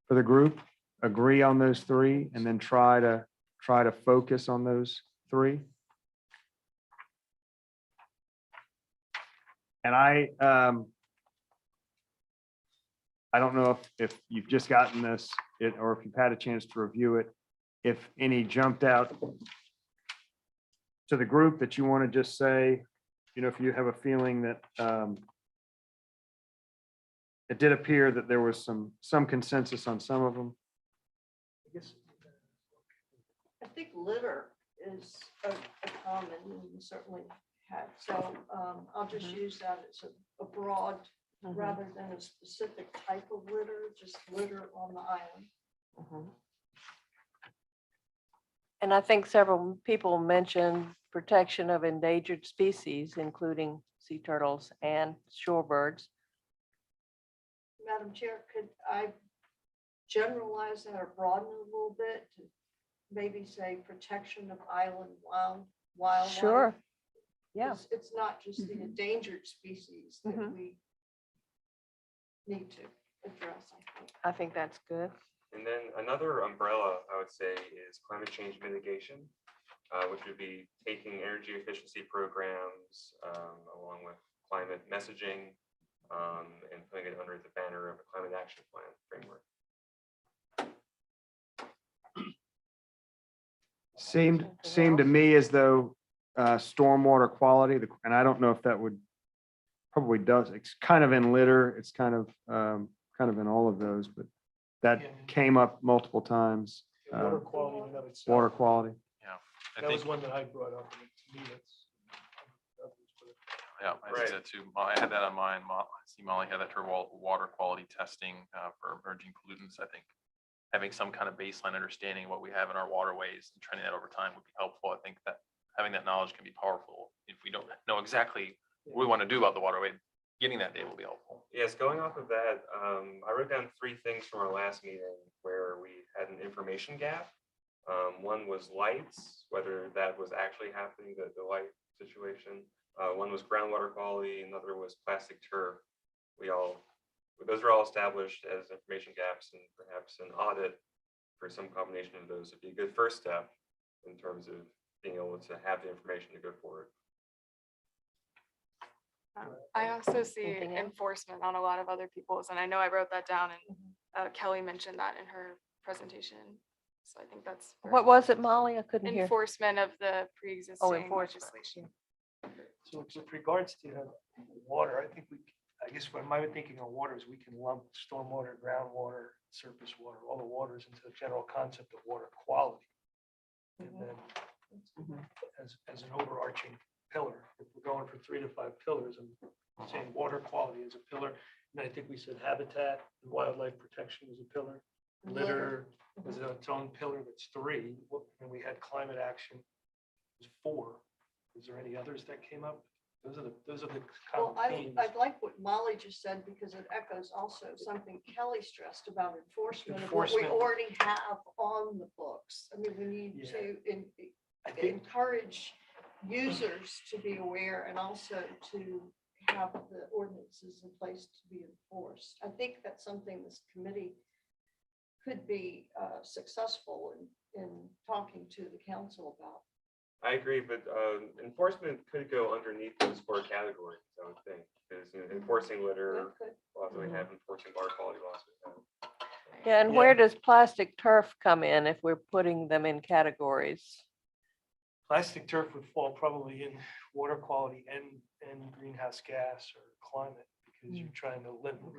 Speaker 1: for the group, agree on those 3, and then try to focus on those 3. And I don't know if you've just gotten this, or if you've had a chance to review it, if any jumped out to the group that you want to just say, you know, if you have a feeling that it did appear that there was some consensus on some of them.
Speaker 4: I guess.
Speaker 2: I think litter is a common, and we certainly have, so I'll just use that as a broad, rather than a specific type of litter, just litter on the island.
Speaker 3: And I think several people mentioned protection of endangered species, including sea turtles and shorebirds.
Speaker 2: Madam Chair, could I generalize that or broaden it a little bit to maybe say protection of island wildlife?
Speaker 3: Sure. Yeah.
Speaker 2: It's not just the endangered species that
Speaker 3: Mhm.
Speaker 2: we need to address, I think.
Speaker 3: I think that's good.
Speaker 11: And then another umbrella, I would say, is climate change mitigation, which would be taking energy efficiency programs along with climate messaging and putting it under the banner of a climate action plan framework.
Speaker 1: Seemed to me as though stormwater quality, and I don't know if that would, probably does, it's kind of in litter, it's kind of in all of those, but that
Speaker 4: Yeah.
Speaker 1: came up multiple times.
Speaker 4: Water quality in and of itself.
Speaker 1: Water quality.
Speaker 7: Yeah. I
Speaker 4: That was
Speaker 7: think,
Speaker 4: one that I brought up. And to me, that's.
Speaker 7: yeah, I
Speaker 11: Right.
Speaker 7: said that too. I had that on mine. I see Molly had that for water quality testing for emerging pollutants. I think having some kind of baseline understanding of what we have in our waterways and trending that over time would be helpful. I think that having that knowledge can be powerful. If we don't know exactly what we want to do about the waterway, getting that data will be helpful.
Speaker 11: Yes, going off of that, I wrote down 3 things from our last meeting where we had an information gap. One was lights, whether that was actually happening, the light situation. One was groundwater quality, another was plastic turf. Those are all established as information gaps, and perhaps an audit for some combination of those would be a good first step in terms of being able to have the information to go forward.
Speaker 12: I also see
Speaker 3: Anything else?
Speaker 12: enforcement on a lot of other people's, and I know I wrote that down, and Kelly mentioned that in her presentation. So I think that's. very
Speaker 3: What was it, Molly? I couldn't hear.
Speaker 12: Enforcement of the pre-existing
Speaker 3: enforcement.
Speaker 12: legislation.
Speaker 4: So with regards to water, I think I guess what I'm thinking on water is we can lump stormwater, groundwater, surface water, all the waters into the general concept of water quality. And then as an overarching pillar, if we're going for 3 to 5 pillars, I'm saying water quality is a pillar. And I think we said habitat and wildlife protection is a pillar. Litter is its own pillar, that's 3. And we had climate action was 4. Is there any others that came up? Those are the
Speaker 2: Well,
Speaker 4: common themes.
Speaker 2: I like what Molly just said because it echoes also something Kelly stressed about enforcement of what we
Speaker 4: Enforcement.
Speaker 2: already have on the books. I mean, we need
Speaker 4: Yeah.
Speaker 2: to
Speaker 4: I think,
Speaker 2: encourage users to be aware and also to have the ordinances in place to be enforced. I think that's something this committee could be successful in talking to the council about.
Speaker 11: I agree, but enforcement could go underneath those 4 categories, I would think, because enforcing litter, laws that we have, enforcing water quality laws. we have.
Speaker 3: Yeah, and where does plastic turf come in if we're putting them in categories?
Speaker 4: plastic turf would fall probably in water quality and greenhouse gas or climate, because you're trying to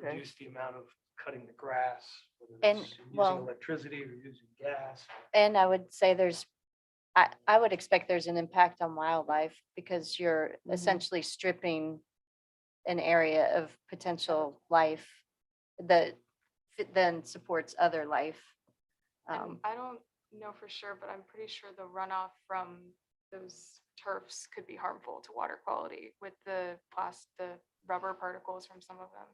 Speaker 4: reduce the amount of cutting the grass, whether
Speaker 8: And,
Speaker 4: it's using
Speaker 8: well-
Speaker 4: electricity or using gas.
Speaker 8: And I would say I would expect there's an impact on wildlife because you're essentially stripping an area of potential life that then supports other life.
Speaker 12: And I don't know for sure, but I'm pretty sure the runoff from those turfs could be harmful to water quality with the rubber particles from some of them.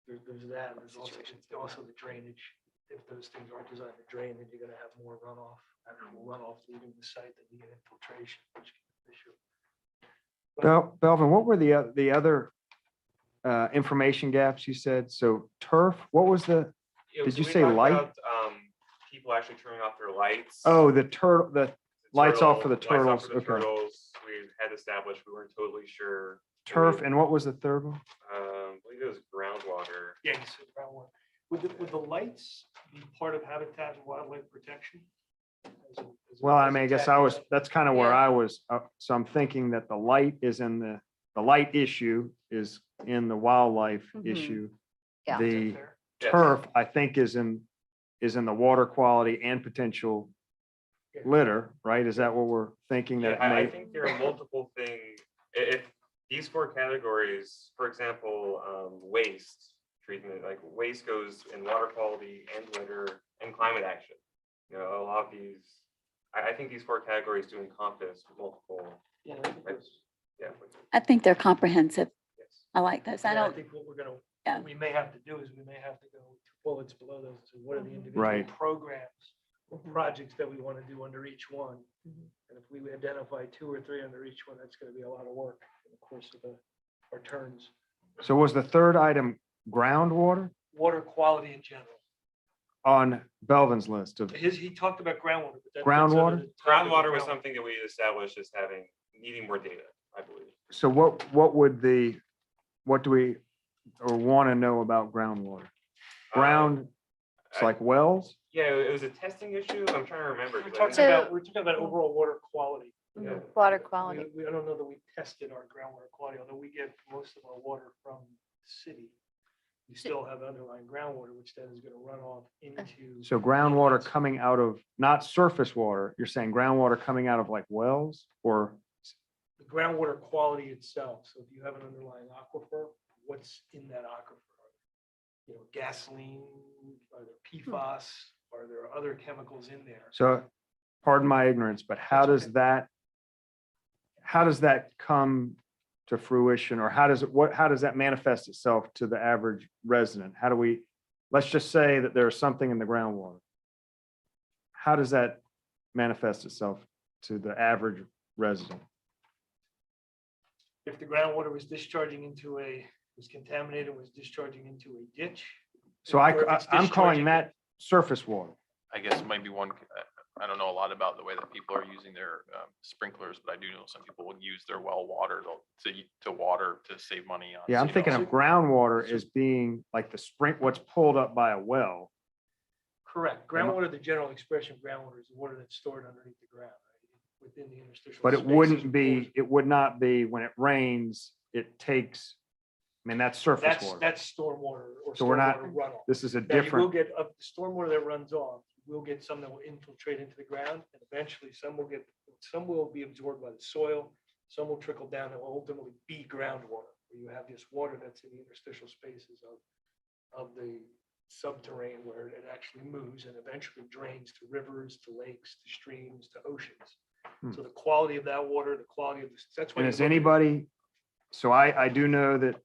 Speaker 4: There's that, there's also the drainage. If those things aren't designed to drain, then you're gonna have more runoff, actual runoff leaving the site than you get infiltration, which can be an issue.
Speaker 1: Belvin, what were the other information gaps you said? So turf, what was the,
Speaker 11: Yeah,
Speaker 1: Did
Speaker 11: so
Speaker 1: you
Speaker 11: we
Speaker 1: say
Speaker 11: talked
Speaker 1: light?
Speaker 11: about, people actually turning off their lights.
Speaker 1: oh, the lights off for the
Speaker 11: Lights off
Speaker 1: turtles,
Speaker 11: for the
Speaker 1: okay.
Speaker 11: turtles. We had established, we weren't totally sure.
Speaker 1: Turf, and what was the third one?
Speaker 11: I believe it was groundwater.
Speaker 4: Yeah, you said groundwater. Would the lights be part of habitat and wildlife protection?
Speaker 1: Well, I mean, I guess that's kind of where I was, so I'm thinking that the light is in the light issue is in the wildlife
Speaker 8: Mhm.
Speaker 1: issue.
Speaker 8: Yeah.
Speaker 1: The
Speaker 11: Yes.
Speaker 1: turf, I think, is in the water quality and potential litter, right? Is that what we're thinking
Speaker 11: Yeah,
Speaker 1: that
Speaker 11: I
Speaker 1: may?
Speaker 11: think there are multiple things. If these 4 categories, for example, waste treatment, like waste goes in water quality and litter and climate action. You know, a lot of these, I think these 4 categories do encompass multiple.
Speaker 4: Yeah.
Speaker 11: Yeah.
Speaker 6: I think they're comprehensive.
Speaker 11: Yes.
Speaker 6: I like those. I
Speaker 4: I
Speaker 6: don't,
Speaker 4: think what
Speaker 6: Yeah.
Speaker 4: we may have to do is we may have to go 2 bullets below those. So what are the individual
Speaker 1: Right.
Speaker 4: programs or projects that we want to do under each one? And if we identify 2 or 3 under each one, that's going to be a lot of work in the course of our turns.
Speaker 1: So was the third item groundwater
Speaker 4: Water quality in general.
Speaker 1: on Belvin's list of,
Speaker 4: He talked about groundwater. But that's
Speaker 1: Groundwater?
Speaker 4: under the topic of
Speaker 11: Groundwater was
Speaker 4: groundwater.
Speaker 11: something that we established as needing more data, I believe.
Speaker 1: so what do we or want to know about groundwater? Ground, it's like wells?
Speaker 11: Yeah, it was a testing issue. I'm trying to remember.
Speaker 4: We're
Speaker 11: 'cause I
Speaker 4: talking
Speaker 11: didn't-
Speaker 4: about overall water quality. You know,
Speaker 8: Water quality.
Speaker 4: I don't know that we tested our groundwater quality, although we get most of our water from the city. We still have underlying groundwater, which then is going to run off into.
Speaker 1: So groundwater
Speaker 4: inlets.
Speaker 1: coming out of, not surface water, you're saying groundwater coming out of like wells or?
Speaker 4: The groundwater quality itself. So if you have an underlying aquifer, what's in that aquifer? You know, gasoline, are there PFAS? Are there other chemicals in there?
Speaker 1: So, pardon my ignorance, but how
Speaker 4: That's
Speaker 1: does
Speaker 4: okay.
Speaker 1: that come to fruition, or how does that manifest itself to the average resident? How do we, let's just say that there's something in the groundwater. How does that manifest itself to the average resident?
Speaker 4: If the groundwater was contaminated, was discharging into a ditch.
Speaker 1: So
Speaker 4: or if it's
Speaker 1: I'm calling
Speaker 4: discharging-
Speaker 1: that surface water.
Speaker 7: I guess maybe one, I don't know a lot about the way that people are using their sprinklers, but I do know some people will use their well water to water to save money on.
Speaker 1: Yeah, I'm
Speaker 7: you know,
Speaker 1: thinking
Speaker 7: so-
Speaker 1: of groundwater as being like the spring, what's pulled up by a well.
Speaker 4: Correct. Groundwater, the general expression of groundwater is water that's stored underneath the ground, right? Within the interstitial.
Speaker 1: But it
Speaker 4: spaces
Speaker 1: wouldn't
Speaker 4: of
Speaker 1: be,
Speaker 4: pores.
Speaker 1: it would not be when it rains, it takes, I mean, that's surface water.
Speaker 4: That's stormwater or
Speaker 1: So we're not-
Speaker 4: stormwater runoff.
Speaker 1: This is a
Speaker 4: Now, you will
Speaker 1: different,
Speaker 4: get the stormwater that runs off, you will get some that will infiltrate into the ground, and eventually some will be absorbed by the soil, some will trickle down and will ultimately be groundwater, where you have this water that's in the interstitial spaces of the subterranean, where it actually moves and eventually drains to rivers, to lakes, to streams, to oceans. So the quality of that water, the quality of this, that's why.
Speaker 1: and
Speaker 4: you
Speaker 1: is
Speaker 4: look at-
Speaker 1: anybody, so I do know that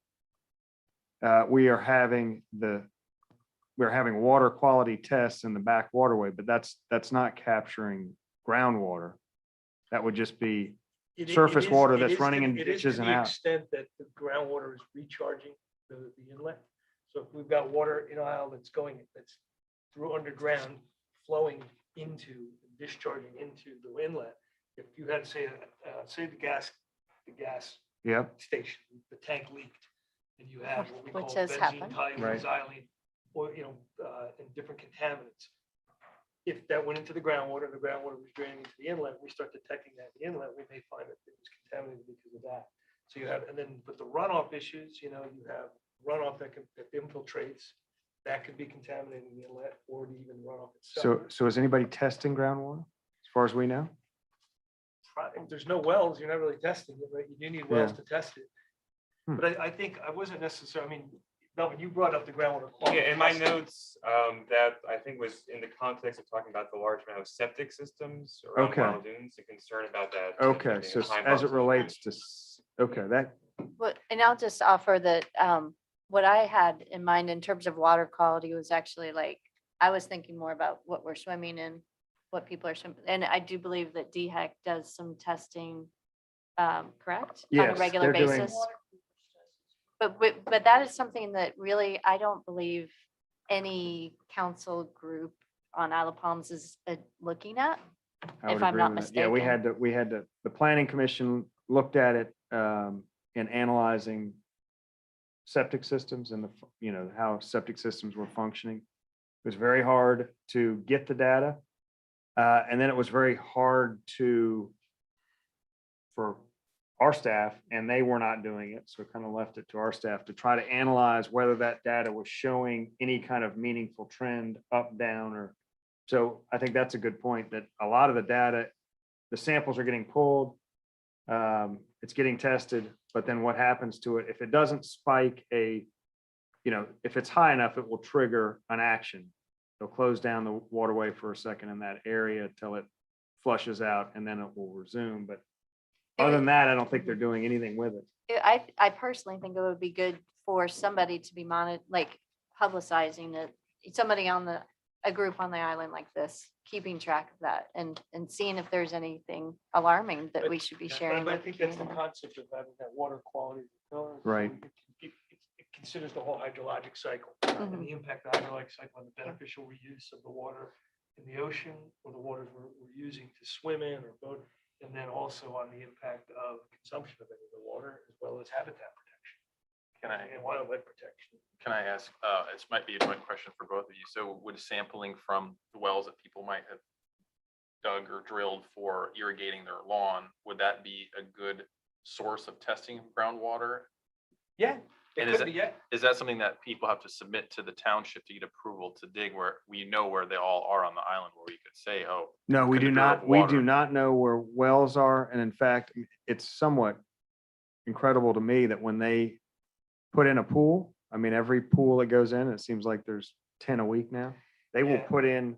Speaker 1: we're having water quality tests in the back waterway, but that's not capturing groundwater. That would just be,
Speaker 4: It
Speaker 1: surface
Speaker 4: is-
Speaker 1: water
Speaker 4: it
Speaker 1: that's
Speaker 4: is
Speaker 1: running
Speaker 4: to-
Speaker 1: in
Speaker 4: it is
Speaker 1: ditches
Speaker 4: to
Speaker 1: and
Speaker 4: the
Speaker 1: out.
Speaker 4: extent that the groundwater is recharging the inlet. So if we've got water in a aisle that's through underground, flowing into, discharging into the inlet. If you had, say the gas
Speaker 1: Yep,
Speaker 4: station, the tank leaked, and you have what we call
Speaker 8: Which has
Speaker 4: benzene,
Speaker 8: happened.
Speaker 4: toluene,
Speaker 1: Right.
Speaker 4: xylene, or, and different contaminants. If that went into the groundwater and the groundwater was draining into the inlet, we start detecting that in the inlet, we may find that it was contaminated because of that. So you have, and then with the runoff issues, you have runoff that infiltrates, that could be contaminating the inlet or even runoff itself.
Speaker 1: so is anybody testing groundwater, as far as we know?
Speaker 4: If there's no wells, you're not really testing it, right? You do need wells
Speaker 1: Yeah.
Speaker 4: to test it.
Speaker 1: Hmm.
Speaker 4: But I think I wasn't necessarily, Melvin, you brought up the groundwater quality.
Speaker 11: Yeah, in my
Speaker 4: testing.
Speaker 11: notes, that I think was in the context of talking about the large amount of septic systems around
Speaker 1: Okay.
Speaker 11: Wild Dunes, a concern about that.
Speaker 1: Okay,
Speaker 11: being
Speaker 1: so
Speaker 11: a high
Speaker 1: as it
Speaker 11: possible
Speaker 1: relates
Speaker 11: drainage.
Speaker 1: to, okay, that,
Speaker 8: Well, and I'll just offer that, what I had in mind in terms of water quality was actually like, I was thinking more about what we're swimming in, what people are swimming, and I do believe that DHEC does some testing, correct? On a
Speaker 1: Yes,
Speaker 8: regular
Speaker 1: they're doing-
Speaker 8: basis. But that is something that really, I don't believe any council group on Isle of Palms is looking at.
Speaker 1: I
Speaker 8: If
Speaker 1: would
Speaker 8: I'm
Speaker 1: agree
Speaker 8: not
Speaker 1: with that. Yeah, we had to, the planning commission looked at it in analyzing septic systems and how septic systems were functioning. It was very hard to get the data. And then it was very hard for our staff, and they were not doing it. So kind of left it to our staff to try to analyze whether that data was showing any kind of meaningful trend up, down, or. So I think that's a good point, that a lot of the data, the samples are getting pulled. It's getting tested, but then what happens to it? If it doesn't spike if it's high enough, it will trigger an action. They'll close down the waterway for a second in that area till it flushes out, and then it will resume. But other than that, I don't think they're doing anything with it.
Speaker 8: I personally think it would be good for somebody to be publicizing it, somebody a group on the island like this, keeping track of that and seeing if there's anything alarming that we should be
Speaker 4: Yeah,
Speaker 8: sharing.
Speaker 4: But I
Speaker 8: with
Speaker 4: think
Speaker 8: the
Speaker 4: that's the
Speaker 8: community.
Speaker 4: concept of having that water quality. pillar. So
Speaker 1: Right.
Speaker 4: It considers the whole hydrologic cycle and
Speaker 8: Mhm.
Speaker 4: the impact of the hydrologic cycle on the beneficial reuse of the water in the ocean or the waters we're using to swim in or boat. And then also on the impact of consumption of any of the water, as well as habitat protection and wildlife protection.
Speaker 7: Can I ask, this might be a joint question for both of you. So would sampling from the wells that people might have dug or drilled for irrigating their lawn, would that be a good source of testing groundwater?
Speaker 4: Yeah, it
Speaker 7: And is
Speaker 4: could be, yeah.
Speaker 7: Is that something that people have to submit to the township to get approval to dig where we know where they all are on the island where we could say, oh,
Speaker 1: No, we
Speaker 7: Could the
Speaker 1: do
Speaker 7: Bureau of
Speaker 1: not, we do
Speaker 7: Water-
Speaker 1: not know where wells are. And in fact, it's somewhat incredible to me that when they put in a pool, I mean, every pool that goes in, it seems like there's 10 a week now. They will
Speaker 4: Yeah.
Speaker 1: put in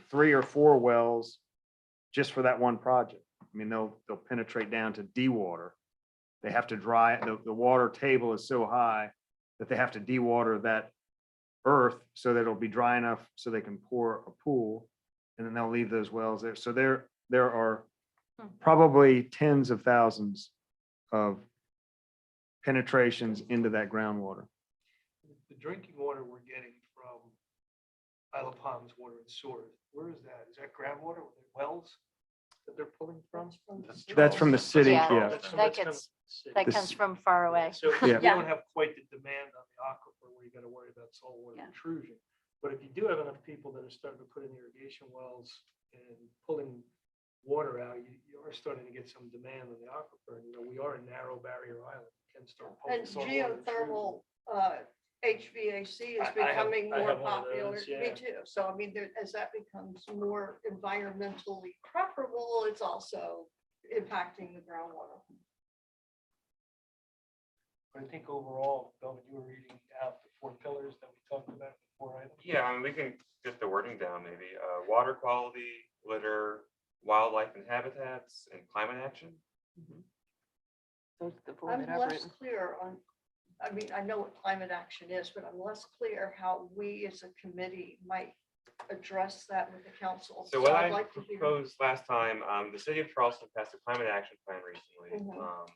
Speaker 1: 3 or 4 wells just for that one project. I mean, they'll penetrate down to dewater. They have to dry, the water table is so high that they have to dewater that earth so that it'll be dry enough so they can pour a pool. And then they'll leave those wells there. So there are probably tens of thousands of penetrations into that groundwater.
Speaker 4: The drinking water we're getting from Isle of Palms water and sewer, where is that? Is that groundwater, or the wells that they're pulling from?
Speaker 1: That's from the city,
Speaker 8: Yeah.
Speaker 1: yeah.
Speaker 4: That's from-
Speaker 8: That
Speaker 4: that's from
Speaker 8: gets,
Speaker 4: the city.
Speaker 8: that
Speaker 1: This-
Speaker 8: comes from far away.
Speaker 4: So
Speaker 1: Yeah.
Speaker 4: we don't have quite the demand on the aquifer where you gotta worry about saltwater
Speaker 6: Yeah.
Speaker 4: intrusion. But if you do have enough people that are starting to put in irrigation wells and pulling water out, you are starting to get some demand on the aquifer. And, we are a narrow barrier island. You can start pulling
Speaker 2: And
Speaker 4: saltwater
Speaker 2: geothermal, HVAC is
Speaker 4: I have-
Speaker 2: becoming
Speaker 4: I
Speaker 2: more
Speaker 4: have one of
Speaker 2: popular.
Speaker 4: those,
Speaker 2: Me
Speaker 4: yeah.
Speaker 2: too. So I mean, as that becomes more environmentally preferable, it's also impacting the groundwater.
Speaker 4: But I think overall, Delvin, you were reading out the 4 pillars that we talked about, the 4 items.
Speaker 11: Yeah, I mean, we can get the wording down maybe. Water quality, litter, wildlife and habitats, and climate action.
Speaker 3: Those are the 4
Speaker 2: I'm
Speaker 3: that I've
Speaker 2: less
Speaker 3: written.
Speaker 2: clear on, I mean, I know what climate action is, but I'm less clear how we as a committee might address that with the council.
Speaker 11: So what
Speaker 2: I'd
Speaker 11: I
Speaker 2: like to hear.
Speaker 11: proposed last time, the city of Charleston passed a climate action plan recently.
Speaker 2: Mhm.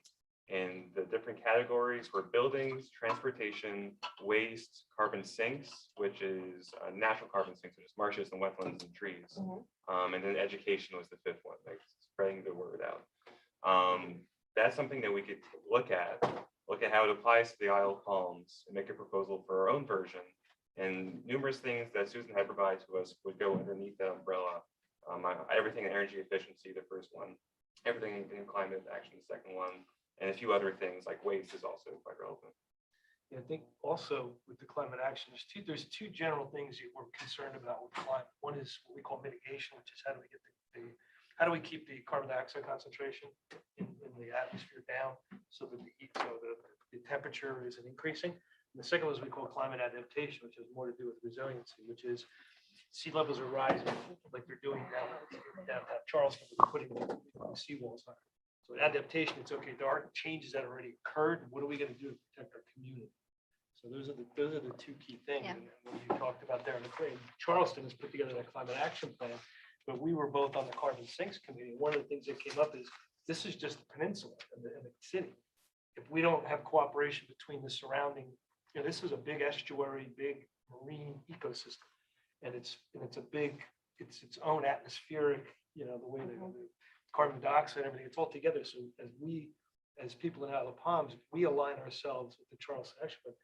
Speaker 11: And the different categories were buildings, transportation, waste, carbon sinks, which is natural carbon sinks, such as marshes and wetlands and trees.
Speaker 2: Mhm.
Speaker 11: And then education was the 5th one, like spreading the word out. That's something that we could look at how it applies to the Isle of Palms and make a proposal for our own version. And numerous things that Susan had provided to us would go underneath that umbrella. Everything in energy efficiency, the first one, everything in climate action, the second one, and a few other things like waste is also quite relevant.
Speaker 4: Yeah, I think also with the climate action, there's two general things that we're concerned about with climate. One is what we call mitigation, which is how do we get how do we keep the carbon dioxide concentration in the atmosphere down so that the temperature isn't increasing. And the second one is we call climate adaptation, which has more to do with resiliency, which is sea levels are rising like they're doing downtown Charleston, we're putting seawalls on. So adaptation, it's okay, there are changes that already occurred. What are we going to do to protect our community? So those are the 2 key things.
Speaker 8: Yeah.
Speaker 4: And when you talked about there in the crane, Charleston has put together that climate action plan, but we were both on the carbon sinks committee. One of the things that came up is this is just the peninsula and the city. If we don't have cooperation between the surrounding, this is a big estuary, big marine ecosystem, and it's its own atmospheric, the way the carbon dioxide, everything, it's all together. So as people in Isle of Palms, we align ourselves with the Charleston Action Plan.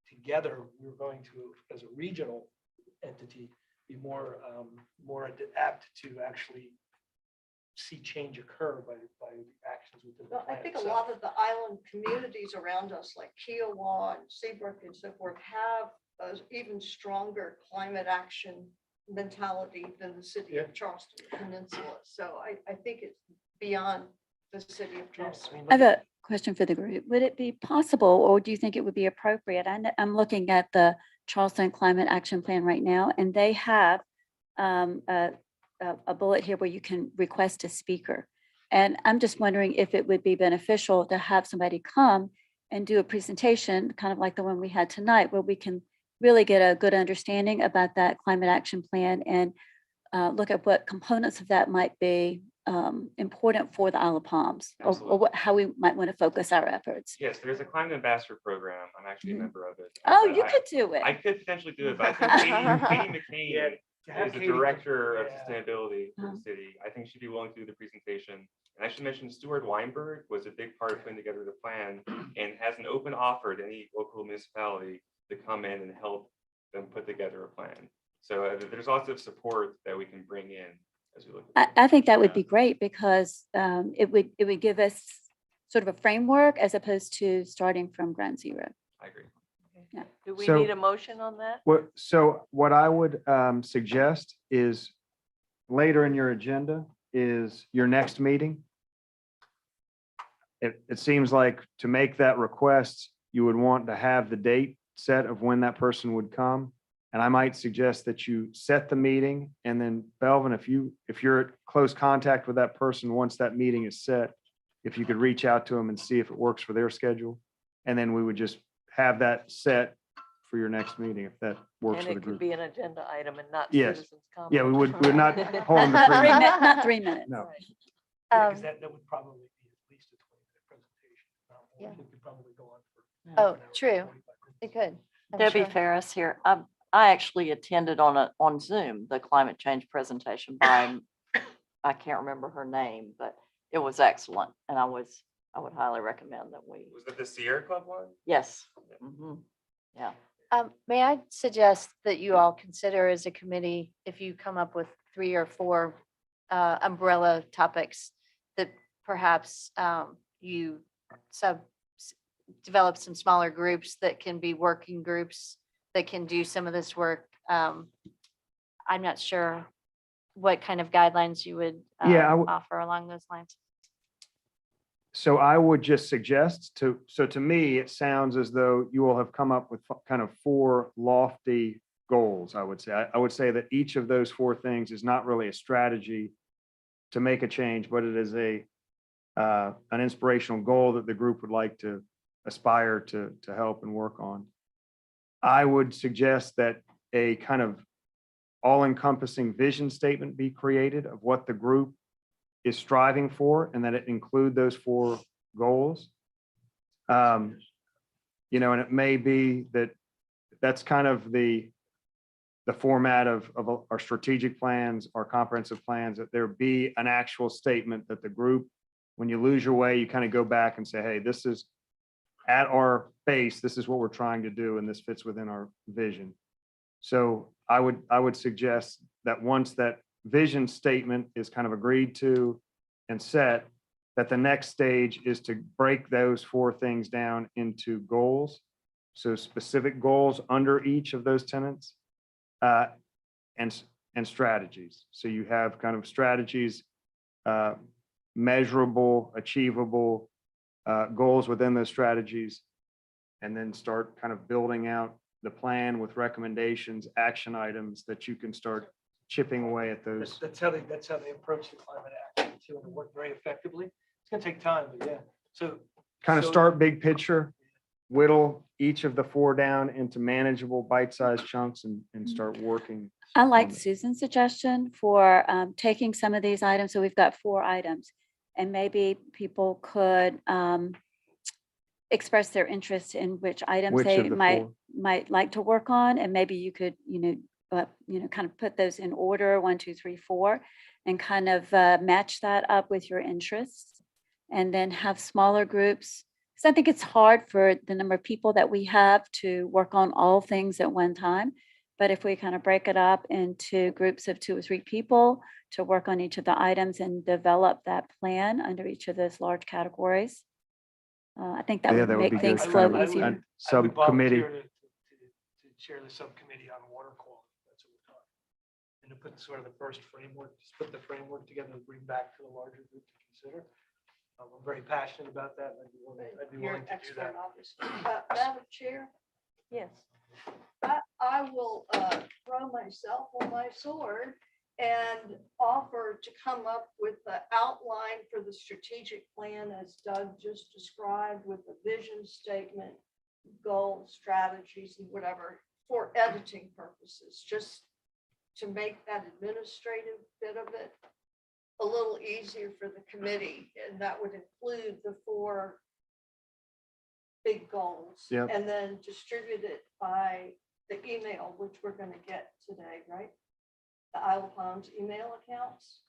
Speaker 4: Together, we're going to, as a regional entity, be more apt to actually see change occur by the actions within the
Speaker 2: Well, I
Speaker 4: plan
Speaker 2: think a
Speaker 4: itself.
Speaker 2: lot of the island communities around us, like Kiowa and Seabrook and so forth, have an even stronger climate action mentality than the city
Speaker 4: Yeah.
Speaker 2: of Charleston Peninsula. So I think it's beyond the city of
Speaker 4: Yeah,
Speaker 2: Charleston.
Speaker 4: I mean,
Speaker 6: I have
Speaker 4: look at-
Speaker 6: a question for the group. Would it be possible, or do you think it would be appropriate? I'm looking at the Charleston Climate Action Plan right now, and they have a bullet here where you can request a speaker. And I'm just wondering if it would be beneficial to have somebody come and do a presentation, kind of like the one we had tonight, where we can really get a good understanding about that climate action plan and look at what components of that might be important for the Isle of Palms, or
Speaker 11: Absolutely.
Speaker 6: how we might want to focus our efforts.
Speaker 11: Yes, there's a climate ambassador program. I'm actually a
Speaker 6: Mhm.
Speaker 11: member of it.
Speaker 6: Oh,
Speaker 11: but
Speaker 6: you could do
Speaker 11: I
Speaker 6: it.
Speaker 11: could potentially do it, but I think Katie
Speaker 4: Yeah,
Speaker 11: McCain
Speaker 4: to have
Speaker 11: is the
Speaker 4: Katie-
Speaker 11: director of
Speaker 4: yeah.
Speaker 11: sustainability for
Speaker 6: Uh-huh.
Speaker 11: the city. I think she'd be willing to do the presentation. And I should mention Stuart Weinberg was a big part of putting together the plan and has an open offer to any local municipality to come in and help them put together a plan. So there's lots of support that we can bring in as we look at
Speaker 6: I think that would
Speaker 7: Yeah.
Speaker 6: be great because it would give us sort of a framework as opposed to starting from ground zero.
Speaker 11: I agree.
Speaker 3: Do we
Speaker 1: So-
Speaker 3: need a motion on that?
Speaker 1: What I would suggest is later in your agenda is your next meeting. It seems like to make that request, you would want to have the date set of when that person would come. And I might suggest that you set the meeting and then Belvin, if you're at close contact with that person, once that meeting is set, if you could reach out to them and see if it works for their schedule. And then we would just have that set for your next meeting, if that works
Speaker 3: And
Speaker 1: for the
Speaker 3: it could
Speaker 1: group.
Speaker 3: be an agenda item and not
Speaker 1: Yes.
Speaker 3: citizens' comment.
Speaker 1: Yeah, we're not holding the 3 minutes.
Speaker 6: Not 3 minutes.
Speaker 1: No.
Speaker 4: Because
Speaker 8: Um,
Speaker 4: that would probably be at least a 20-minute presentation. not more.
Speaker 8: Yeah.
Speaker 4: We could probably go on for.
Speaker 8: Oh,
Speaker 4: an hour,
Speaker 8: true.
Speaker 4: 45 minutes.
Speaker 8: It could. I'm
Speaker 14: Debbie
Speaker 8: sure.
Speaker 14: Ferris here. I actually attended on Zoom, the climate change presentation by, I can't remember her name, but it was excellent. And I would highly recommend that we,
Speaker 11: Was that the Sierra Club one?
Speaker 14: yes. Yeah.
Speaker 8: May I suggest that you all consider as a committee, if you come up with 3 or 4 umbrella topics, that perhaps you develop some smaller groups that can be working groups that can do some of this work. I'm not sure what kind of guidelines you would
Speaker 1: Yeah, I would-
Speaker 8: offer along those lines.
Speaker 1: So I would just suggest to me, it sounds as though you will have come up with kind of 4 lofty goals, I would say. I would say that each of those 4 things is not really a strategy to make a change, but it is an inspirational goal that the group would like to aspire to help and work on. I would suggest that a kind of all-encompassing vision statement be created of what the group is striving for, and that it include those 4 goals. And it may be that that's kind of the format of our strategic plans, our comprehensive plans, that there be an actual statement that the group, when you lose your way, you kind of go back and say, hey, this is at our base, this is what we're trying to do, and this fits within our vision. So I would suggest that once that vision statement is kind of agreed to and set, that the next stage is to break those 4 things down into goals. So specific goals under each of those tenets, and strategies. So you have kind of strategies, measurable, achievable, goals within those strategies, and then start kind of building out the plan with recommendations, action items that you can start chipping away at those.
Speaker 4: That's how they approach the climate action too, and it worked very effectively. It's gonna take time, but yeah. So.
Speaker 1: Kind of
Speaker 4: so-
Speaker 1: start big picture, whittle each of the 4 down into manageable bite-sized chunks and start working.
Speaker 6: I like
Speaker 1: on it.
Speaker 6: Susan's suggestion for taking some of these items. So we've got 4 items. And maybe people could express their interest in which items
Speaker 1: Which
Speaker 6: they
Speaker 1: of the 4?
Speaker 6: might like to work on. And maybe you could, kind of put those in order, 1, 2, 3, 4, and kind of match that up with your interests. And then have smaller groups. Because I think it's hard for the number of people that we have to work on all things at one time. But if we kind of break it up into groups of 2 or 3 people to work on each of the items and develop that plan under each of those large categories, I think that
Speaker 1: Yeah,
Speaker 6: would
Speaker 1: that would
Speaker 6: make
Speaker 1: be
Speaker 6: things
Speaker 1: good.
Speaker 6: flow
Speaker 1: Kind of a-
Speaker 6: easier.
Speaker 1: a Subcommittee.
Speaker 4: I would volunteer to chair the subcommittee on water quality. That's what we're talking. And to put sort of the first framework, just put the framework together and bring back to the larger group to consider. I'm very passionate about that. and I'd be
Speaker 2: You're
Speaker 4: willing
Speaker 2: an
Speaker 4: to do
Speaker 2: expert,
Speaker 4: that.
Speaker 2: obviously. Madam Chair,
Speaker 3: Yes.
Speaker 2: I will throw myself on my sword and offer to come up with the outline for the strategic plan as Doug just described, with the vision statement, goals, strategies, and whatever, for editing purposes, just to make that administrative bit of it a little easier for the committee. And that would include the 4 big goals.
Speaker 1: Yep.
Speaker 2: And then distribute it by the email, which we're going to get today, right? The Isle of Palms email accounts.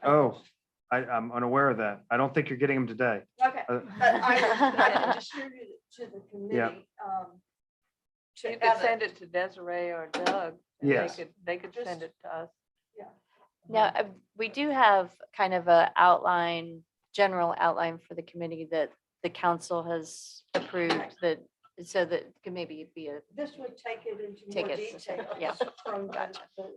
Speaker 1: Oh, I'm unaware of that. I don't think you're getting them today.
Speaker 2: Okay, but I can distribute it to the committee.
Speaker 3: You could send it to Desiree or Doug. and
Speaker 1: Yes.
Speaker 3: They could
Speaker 2: Just-
Speaker 3: send it to us.
Speaker 8: Now, we do have kind of a outline, general outline for the committee that the council has approved that, so that could maybe be a,
Speaker 2: This would take it into
Speaker 8: Take
Speaker 2: more
Speaker 8: it,
Speaker 2: detail.
Speaker 8: yeah.
Speaker 2: From
Speaker 8: Gotcha.
Speaker 2: the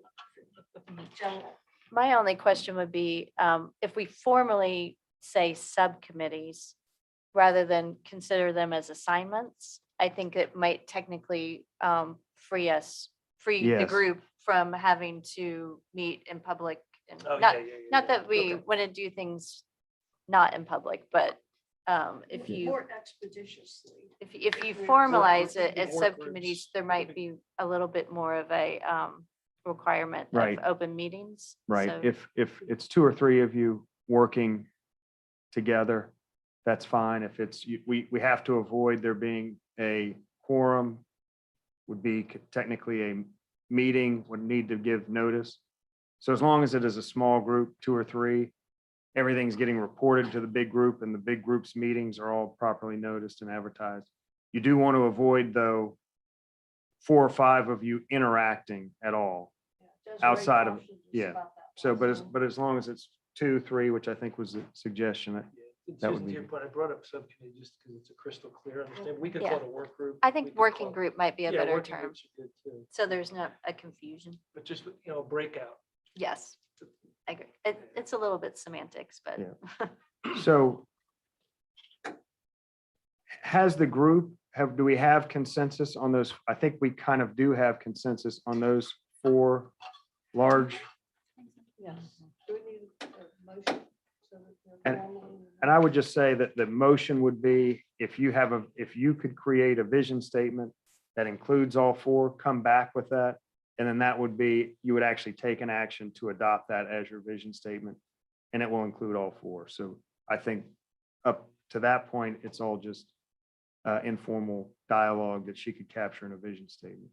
Speaker 2: general.
Speaker 8: my only question would be, if we formally say subcommittees, rather than consider them as assignments, I think it might technically free the
Speaker 1: Yes.
Speaker 8: group from having to meet in public. And
Speaker 4: Oh,
Speaker 8: not,
Speaker 4: yeah, yeah,
Speaker 8: not
Speaker 4: yeah.
Speaker 8: that we
Speaker 4: Okay.
Speaker 8: want to do things not in public, but if you,
Speaker 2: More expeditiously.
Speaker 8: if you
Speaker 2: Groups.
Speaker 8: formalize
Speaker 4: Work-
Speaker 8: it as
Speaker 4: work
Speaker 8: subcommittees,
Speaker 4: groups.
Speaker 8: there might be a little bit more of a requirement
Speaker 1: Right.
Speaker 8: of open meetings.
Speaker 1: Right.
Speaker 8: So-
Speaker 1: If it's two or three of you working together, that's fine. If it's, we have to avoid there being a quorum, would be technically a meeting, would need to give notice. So as long as it is a small group, two or three, everything's getting reported to the big group and the big group's meetings are all properly noticed and advertised. You do want to avoid, though, 4 or 5 of you interacting at all.
Speaker 2: Desiree
Speaker 1: outside of-
Speaker 2: cautioned us
Speaker 1: yeah.
Speaker 2: about that
Speaker 1: So,
Speaker 2: last
Speaker 1: but as long as it's 2, 3, which I think was the suggestion,
Speaker 4: Yeah,
Speaker 1: That would
Speaker 4: Susan, to your
Speaker 1: be-
Speaker 4: point, I brought up subcommittee just because it's a crystal clear understanding. We could
Speaker 8: Yeah.
Speaker 4: call it a work group.
Speaker 8: I
Speaker 4: we
Speaker 8: think
Speaker 4: could
Speaker 8: working
Speaker 4: call-
Speaker 8: group might be a
Speaker 4: Yeah,
Speaker 8: better
Speaker 4: working
Speaker 8: term,
Speaker 4: groups are good too,
Speaker 8: so there's not a confusion.
Speaker 4: but just, breakout.
Speaker 8: Yes, I agree. It's a little bit semantics, but
Speaker 1: Yeah. so has the group, do we have consensus on those? I think we kind of do have consensus on those 4 large.
Speaker 3: Yes.
Speaker 2: Do we need a motion? So that
Speaker 1: And-
Speaker 2: they're formally-
Speaker 1: And I would just say that the motion would be, if you could create a vision statement that includes all 4, come back with that. And then that would be, you would actually take an action to adopt that as your vision statement. And it will include all 4. So I think up to that point, it's all just informal dialogue that she could capture in a vision statement.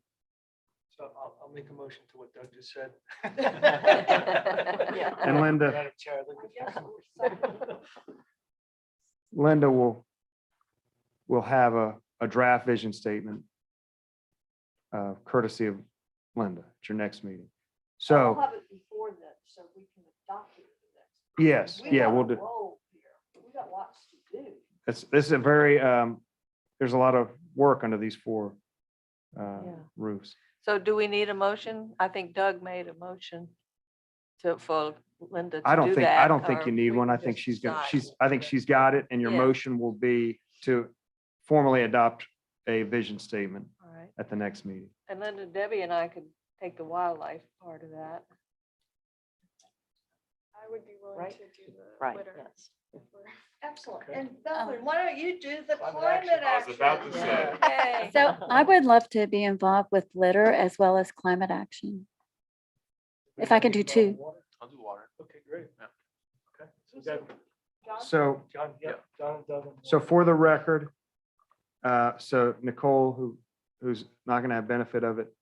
Speaker 4: So I'll make a motion to what Doug just said.
Speaker 8: Yeah.
Speaker 1: And Linda-
Speaker 4: Madam Chair, I'd like to-
Speaker 2: I guess we're second.
Speaker 1: Linda will have a draft vision statement courtesy of Linda at your next meeting.
Speaker 2: I'll
Speaker 1: So,
Speaker 2: have it before that, so we can adopt it at the next.
Speaker 1: yes,
Speaker 2: We
Speaker 1: yeah,
Speaker 2: got a
Speaker 1: we'll do.
Speaker 2: roll here. We got lots to do.
Speaker 1: This is a very, there's a lot of work under these 4
Speaker 3: Yeah.
Speaker 1: roofs.
Speaker 3: So do we need a motion? I think Doug made a motion for Linda to
Speaker 1: I don't
Speaker 3: do
Speaker 1: think,
Speaker 3: that.
Speaker 1: I don't think
Speaker 3: or
Speaker 1: you need
Speaker 3: we
Speaker 1: one. I
Speaker 3: can
Speaker 1: think
Speaker 3: just
Speaker 1: she's got,
Speaker 3: decide.
Speaker 1: I think she's got it, and your
Speaker 3: Yeah.
Speaker 1: motion will be to formally adopt a vision statement
Speaker 3: All right.
Speaker 1: at the next meeting.
Speaker 3: And Linda, Debbie and I could take the wildlife part of that.
Speaker 12: I would be willing
Speaker 3: Right.
Speaker 12: to do the
Speaker 14: Right,
Speaker 12: litter.
Speaker 14: yes.
Speaker 12: if we're-
Speaker 2: Excellent.
Speaker 4: Okay.
Speaker 2: And Belvin, why don't you do the
Speaker 4: Climate
Speaker 2: climate
Speaker 4: action.
Speaker 11: I was about to
Speaker 2: action?
Speaker 11: say.
Speaker 3: Yay.
Speaker 6: So I would love to be involved with litter as well as climate action. If I can do 2.
Speaker 7: I'll do water.
Speaker 4: Okay, great.
Speaker 7: Yeah.
Speaker 4: Okay, so we got
Speaker 2: John?
Speaker 1: So,
Speaker 4: John, yeah, John and Doug. and-
Speaker 1: so for the record, so Nicole, who's not going to have benefit of it,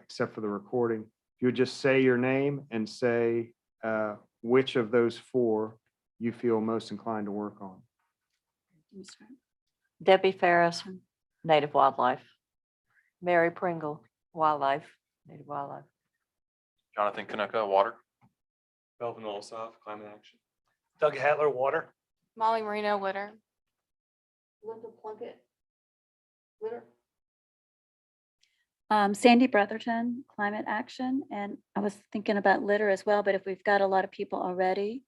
Speaker 1: except for the recording, if you would just say your name and say which of those 4 you feel most inclined to work on.
Speaker 14: Debbie Ferris, Native Wildlife.
Speaker 3: Mary Pringle, wildlife, native wildlife.
Speaker 7: Jonathan Kanuka, water.
Speaker 11: Belvin Olsoff, climate action.
Speaker 4: Doug Hatler, water.
Speaker 12: Molly Marino, litter.
Speaker 2: Linda Plunkett. Litter.
Speaker 6: Sandy Brotherton, climate action, and I was thinking about litter as well, but if we've got a lot of people already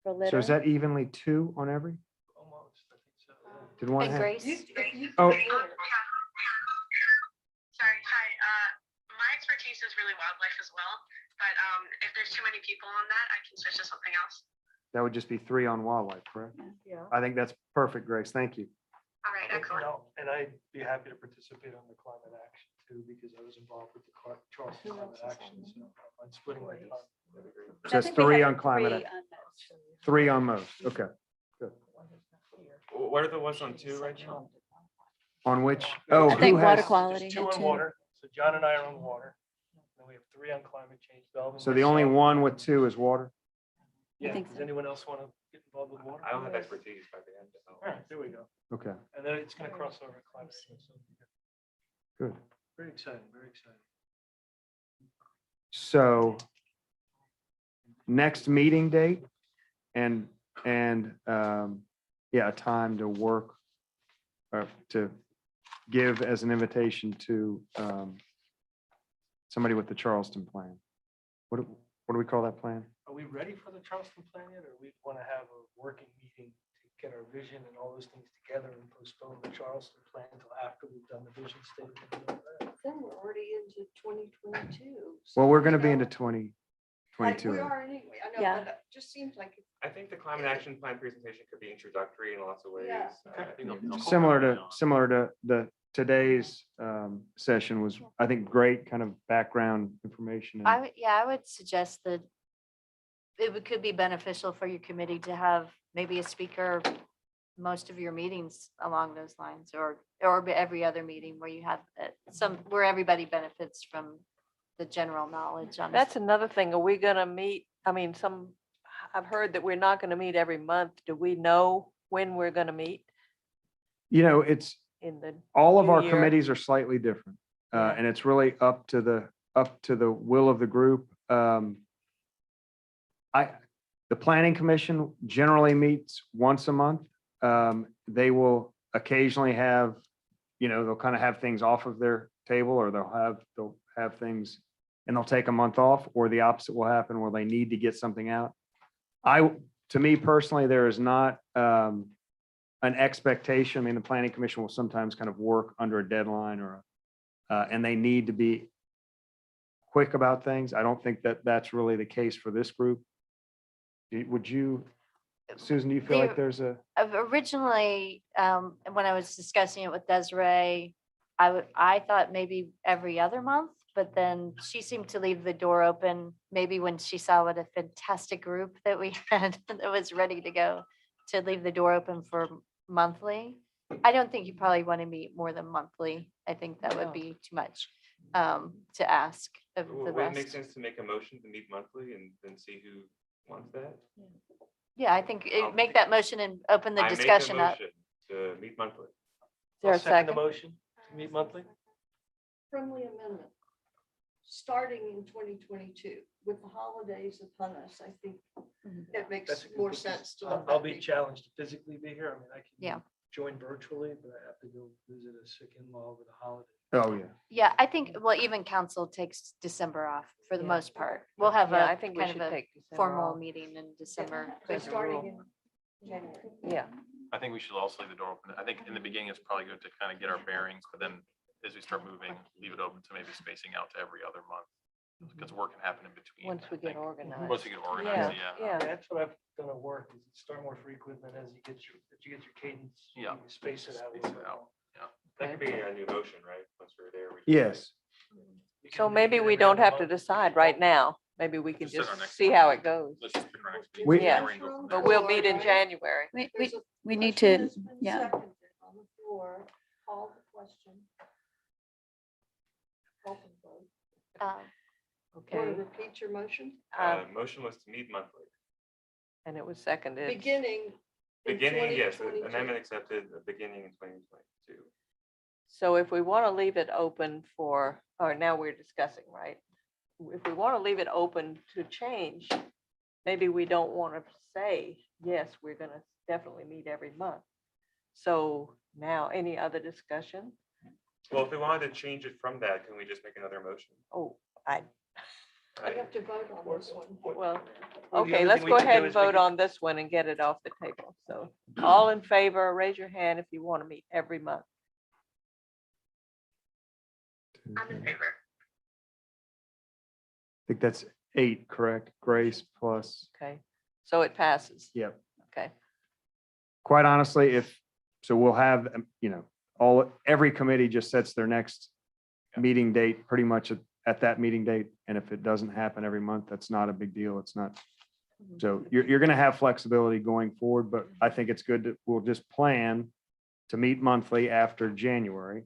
Speaker 6: for
Speaker 1: So
Speaker 6: litter.
Speaker 1: is that evenly 2 on every?
Speaker 4: Almost, I think so. yeah.
Speaker 1: Did one
Speaker 8: And
Speaker 1: have?
Speaker 8: Grace,
Speaker 2: You- if you
Speaker 1: Oh.
Speaker 2: do litter.
Speaker 13: Sorry, hi. My expertise is really wildlife as well, but if there's too many people on that, I can switch to something else.
Speaker 1: That would just be 3 on wildlife, correct?
Speaker 3: Yeah.
Speaker 1: I think that's perfect, Grace. Thank you.
Speaker 13: All right, excellent.
Speaker 4: And I'd be happy to participate on the climate action too, because I was involved with the Charleston climate action, so I'm splitting my time.
Speaker 1: So
Speaker 6: I
Speaker 1: that's
Speaker 6: think we
Speaker 1: 3
Speaker 6: have
Speaker 1: on climate,
Speaker 6: 3
Speaker 1: action.
Speaker 6: on most.
Speaker 1: 3 on most. Okay.
Speaker 11: What are the ones on 2 right now?
Speaker 1: On which? Oh,
Speaker 6: I think
Speaker 1: who
Speaker 6: water
Speaker 1: has?
Speaker 6: quality
Speaker 4: There's 2
Speaker 6: had
Speaker 4: on
Speaker 6: 2.
Speaker 4: water, so John and I are on water. And we have 3 on climate change. Belvin,
Speaker 1: So the only
Speaker 4: myself.
Speaker 1: one with 2 is water?
Speaker 4: Yeah,
Speaker 6: think
Speaker 4: does
Speaker 6: so.
Speaker 4: anyone else want to get involved with water?
Speaker 11: I don't have expertise by the end.
Speaker 4: All right, there we go.
Speaker 1: Okay,
Speaker 4: And then it's going to cross over to climate. change, so
Speaker 1: good.
Speaker 4: very exciting, very exciting.
Speaker 1: So next meeting date and, yeah, a time to work to give as an invitation to somebody with the Charleston plan. What do we call that plan?
Speaker 4: Are we ready for the Charleston plan yet, or we want to have a working meeting to get our vision and all those things together and postpone the Charleston plan until after we've done the vision statement? and all that?
Speaker 2: Then we're already into 2022.
Speaker 1: Well, we're going to be
Speaker 2: so-
Speaker 1: into
Speaker 2: Like,
Speaker 1: 2022.
Speaker 2: we are anyway. I know,
Speaker 6: Yeah.
Speaker 2: but it just seems like
Speaker 11: I think the climate action plan presentation could be introductory in lots of ways.
Speaker 2: Yeah.
Speaker 1: Similar to today's session was, I think, great kind of background information. and-
Speaker 8: I would suggest that could be beneficial for your committee to have maybe a speaker most of your meetings along those lines, or every other meeting where you have where everybody benefits from the general knowledge on.
Speaker 3: That's another thing. Are we gonna meet? I mean, I've heard that we're not gonna meet every month. Do we know when we're gonna meet
Speaker 1: It's,
Speaker 3: in the?
Speaker 1: all of
Speaker 3: New
Speaker 1: our
Speaker 3: year.
Speaker 1: committees are slightly different.
Speaker 3: Yeah.
Speaker 1: And it's really up to the will of the group. The planning commission generally meets once a month. They will occasionally have, they'll kind of have things off of their table, or they'll have things and they'll take a month off, or the opposite will happen where they need to get something out. To me personally, there is not an expectation. I mean, the planning commission will sometimes kind of work under a deadline and they need to be quick about things. I don't think that that's really the case for this group. Would you, Susan, do you feel like there's a?
Speaker 8: Originally, when I was discussing it with Desiree, I thought maybe every other month, but then she seemed to leave the door open, maybe when she saw what a fantastic group that we had that was ready to go, to leave the door open for monthly. I don't think you probably want to meet more than monthly. I think that would
Speaker 3: No.
Speaker 8: be too much to ask of the
Speaker 11: Would it make
Speaker 8: rest.
Speaker 11: sense to make a motion to meet monthly and then see who wants that?
Speaker 8: Yeah, I think
Speaker 11: I'll
Speaker 8: make that motion and open the
Speaker 11: I make a
Speaker 8: discussion up.
Speaker 11: motion to meet monthly.
Speaker 3: Is there
Speaker 4: I'll
Speaker 3: a
Speaker 4: second the
Speaker 3: second?
Speaker 4: motion to meet monthly.
Speaker 2: friendly amendment. Starting in 2022, with the holidays upon us, I think it makes
Speaker 4: That's a good
Speaker 2: more
Speaker 4: because
Speaker 2: sense to.
Speaker 4: I'll
Speaker 2: let
Speaker 4: I'll
Speaker 2: that
Speaker 4: be challenged to physically be here. I mean, I can
Speaker 8: Yeah.
Speaker 4: join virtually, but I have to go visit a sick in-law over the holiday.
Speaker 1: Oh, yeah.
Speaker 8: Yeah, I think, well, even council takes December off for the
Speaker 3: Yeah.
Speaker 8: most part. We'll have
Speaker 3: Yeah,
Speaker 8: a
Speaker 3: I think we
Speaker 8: kind
Speaker 3: should
Speaker 8: of a
Speaker 3: take December
Speaker 8: formal
Speaker 3: off.
Speaker 8: meeting in December.
Speaker 2: So
Speaker 3: as a
Speaker 2: starting
Speaker 3: rule.
Speaker 2: in January.
Speaker 3: Yeah,
Speaker 7: I think we should also leave the door open. I think in the beginning, it's probably good to kind of get our bearings, but then as we start moving, leave it open to maybe spacing out to every other month. Because work can happen in between.
Speaker 3: once we
Speaker 7: I
Speaker 3: get
Speaker 7: think.
Speaker 3: organized.
Speaker 7: Once we get organized, yeah.
Speaker 3: Yeah.
Speaker 4: That's what I've done at work, is start more frequent, and as you get your cadence, you
Speaker 7: Yeah.
Speaker 4: space it out. a
Speaker 7: Space
Speaker 4: little
Speaker 7: it
Speaker 4: bit
Speaker 7: out.
Speaker 4: more.
Speaker 11: That could be a new motion, right? Once we're there. we can-
Speaker 1: Yes.
Speaker 4: We can
Speaker 3: So
Speaker 4: make
Speaker 3: maybe
Speaker 4: it
Speaker 3: we
Speaker 4: every
Speaker 3: don't
Speaker 4: other
Speaker 3: have to
Speaker 4: month.
Speaker 3: decide right now. Maybe we can
Speaker 7: Just set our
Speaker 3: just
Speaker 7: next
Speaker 3: see
Speaker 7: one.
Speaker 3: how it goes.
Speaker 7: Let's just pick our next meeting.
Speaker 1: We-
Speaker 7: in January and go from
Speaker 3: But
Speaker 7: there.
Speaker 3: we'll meet in January.
Speaker 6: We need
Speaker 2: Motion
Speaker 6: to,
Speaker 2: has been
Speaker 6: yeah.
Speaker 2: seconded on the floor. Call the question. Call the vote. Want to
Speaker 3: Okay.
Speaker 2: repeat your motion?
Speaker 11: Motion was to meet monthly.
Speaker 3: And it was seconded.
Speaker 2: Beginning. in
Speaker 11: Beginning, yes,
Speaker 2: 2022.
Speaker 11: amendment accepted, beginning in 2022.
Speaker 3: So if we want to leave it open for, or now we're discussing, right? If we want to leave it open to change, maybe we don't want to say, yes, we're going to definitely meet every month. So now, any other discussion?
Speaker 11: Well, if we wanted to change it from that, can we just make another motion?
Speaker 3: Oh,
Speaker 2: We have to vote on this one.
Speaker 3: well,
Speaker 4: Well, the
Speaker 3: okay,
Speaker 4: other
Speaker 3: let's
Speaker 4: thing we
Speaker 3: go
Speaker 4: can do
Speaker 3: ahead and
Speaker 4: is we
Speaker 3: vote
Speaker 4: can-
Speaker 3: on this one and get it off the table. So all in favor, raise your hand if you want to meet every month.
Speaker 13: I'm in favor.
Speaker 1: I think that's 8, correct? Grace plus,
Speaker 3: Okay, so it passes.
Speaker 1: yep.
Speaker 3: Okay,
Speaker 1: Quite honestly, so we'll have, every committee just sets their next meeting date pretty much at that meeting date. And if it doesn't happen every month, that's not a big deal. It's not. So you're going to have flexibility going forward, but I think it's good that we'll just plan to meet monthly after January.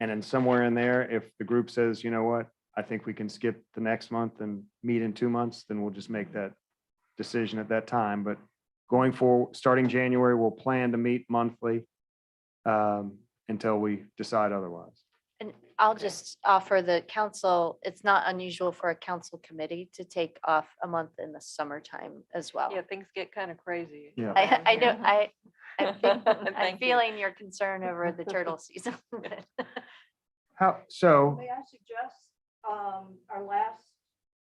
Speaker 1: And then somewhere in there, if the group says, you know what, I think we can skip the next month and meet in 2 months, then we'll just make that decision at that time. But going forward, starting January, we'll plan to meet monthly until we decide otherwise.
Speaker 8: And I'll just offer the council, it's not unusual for a council committee to take off a month in the summertime as well.
Speaker 3: Yeah, things get kind of crazy.
Speaker 1: Yeah.
Speaker 8: I know, I'm
Speaker 3: Thank you.
Speaker 8: feeling your concern over the turtle season.
Speaker 1: So,
Speaker 2: May I suggest, our last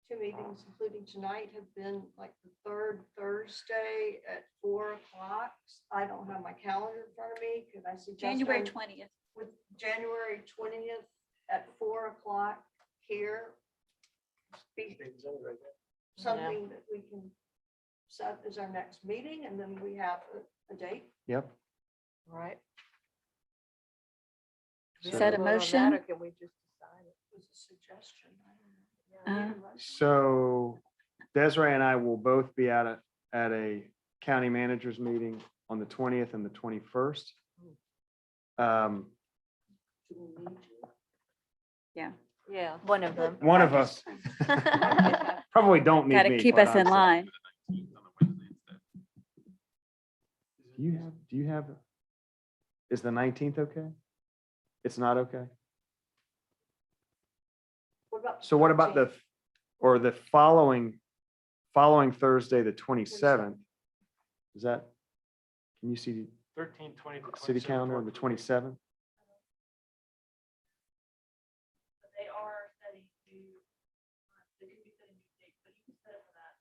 Speaker 2: two meetings, including tonight, have been like the third Thursday at 4 o'clock. I don't have my calendar in front of me. Could I suggest?
Speaker 6: January
Speaker 2: one
Speaker 6: 20th.
Speaker 2: With January 20th at 4 o'clock here? Be something that we can set as our next meeting, and then we have a date.
Speaker 1: yep.
Speaker 3: Right.
Speaker 6: Set a motion.
Speaker 3: Can we just decide it?
Speaker 2: Was a suggestion. I don't know.
Speaker 1: So Desiree and I will both be at a county managers meeting on the 20th and the 21st.
Speaker 6: Yeah.
Speaker 3: Yeah.
Speaker 8: One of them.
Speaker 1: One of us probably don't need
Speaker 6: Got to
Speaker 1: me,
Speaker 6: keep
Speaker 1: quite
Speaker 6: us in
Speaker 1: honestly.
Speaker 6: line.
Speaker 1: Do you have, is the 19th okay? It's not okay? So what about the following Thursday, the 27th? Is that, can you see
Speaker 4: 13, 20 to
Speaker 1: the city
Speaker 4: 27
Speaker 1: calendar on the
Speaker 4: work for me.
Speaker 1: 27th?
Speaker 12: They are setting new, they can be setting new dates, but you can set it for that.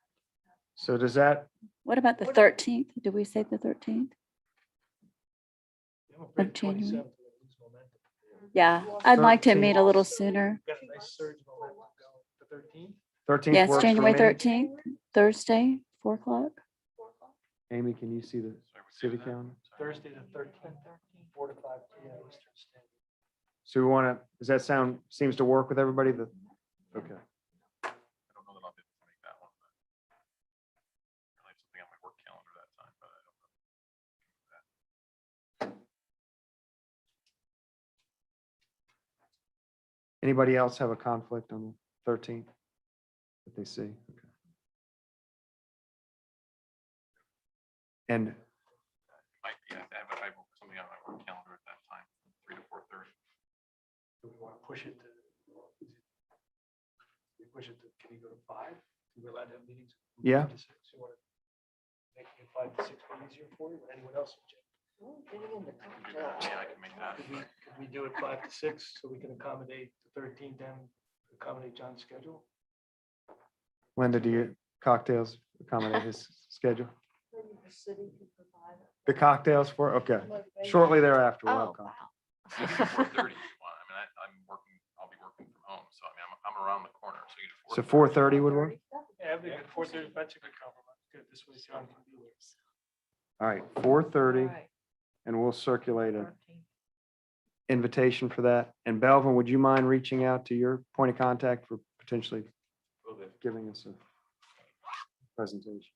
Speaker 1: So does that,
Speaker 6: What about the 13th? Did we say the 13th?
Speaker 4: I'm afraid
Speaker 6: Of January.
Speaker 4: 27th, we're gonna lose momentum.
Speaker 6: Yeah, I'd like to
Speaker 1: 13th.
Speaker 6: meet a little sooner.
Speaker 4: Got a nice surge of momentum going. The 13th?
Speaker 1: 13th
Speaker 6: Yes,
Speaker 1: works for
Speaker 6: January
Speaker 1: me?
Speaker 6: 13th, Thursday, 4 o'clock.
Speaker 1: Amy, can you see the city calendar?
Speaker 4: Thursday the 13th, 4 to 5 p.m. Eastern Standard.
Speaker 1: So we want to, does that sound, seems to work with everybody? Okay.
Speaker 7: I don't know that I'll be able to make that one. But I have something on my work calendar that time, but I don't know.
Speaker 1: Anybody else have a conflict on the 13th that they see? Okay. And
Speaker 7: I have something on my work calendar at that time, 3 to 4:30.
Speaker 4: Do we want to push it to? We push it to, can you go to 5? We're allowed to have meetings. from
Speaker 1: Yeah.
Speaker 4: 5 to 6. You want to make it 5 to 6 be easier for you? Would anyone else object?
Speaker 7: Yeah, I can make that.
Speaker 4: Could we do it 5 to 6 so we can accommodate the 13th and accommodate John's schedule?
Speaker 1: Linda, do your cocktails accommodate his schedule?
Speaker 2: Maybe the city could provide it.
Speaker 1: The cocktails for, okay. Shortly thereafter, we'll have
Speaker 8: Oh,
Speaker 1: cocktails.
Speaker 7: You can do 4:30 if you want. I mean, I'm working, I'll be working from home, so I mean, I'm around the corner, so you can do
Speaker 1: So
Speaker 7: 4:30.
Speaker 1: 4:30 would work?
Speaker 4: Yeah, I think 4:30, that's a good compromise. Good, this way John can be there.
Speaker 1: All right, 4:30,
Speaker 3: Right.
Speaker 1: and we'll circulate an invitation for that. And Belvin, would you mind reaching out to your point of contact for potentially
Speaker 11: Will do.
Speaker 1: giving us a presentation?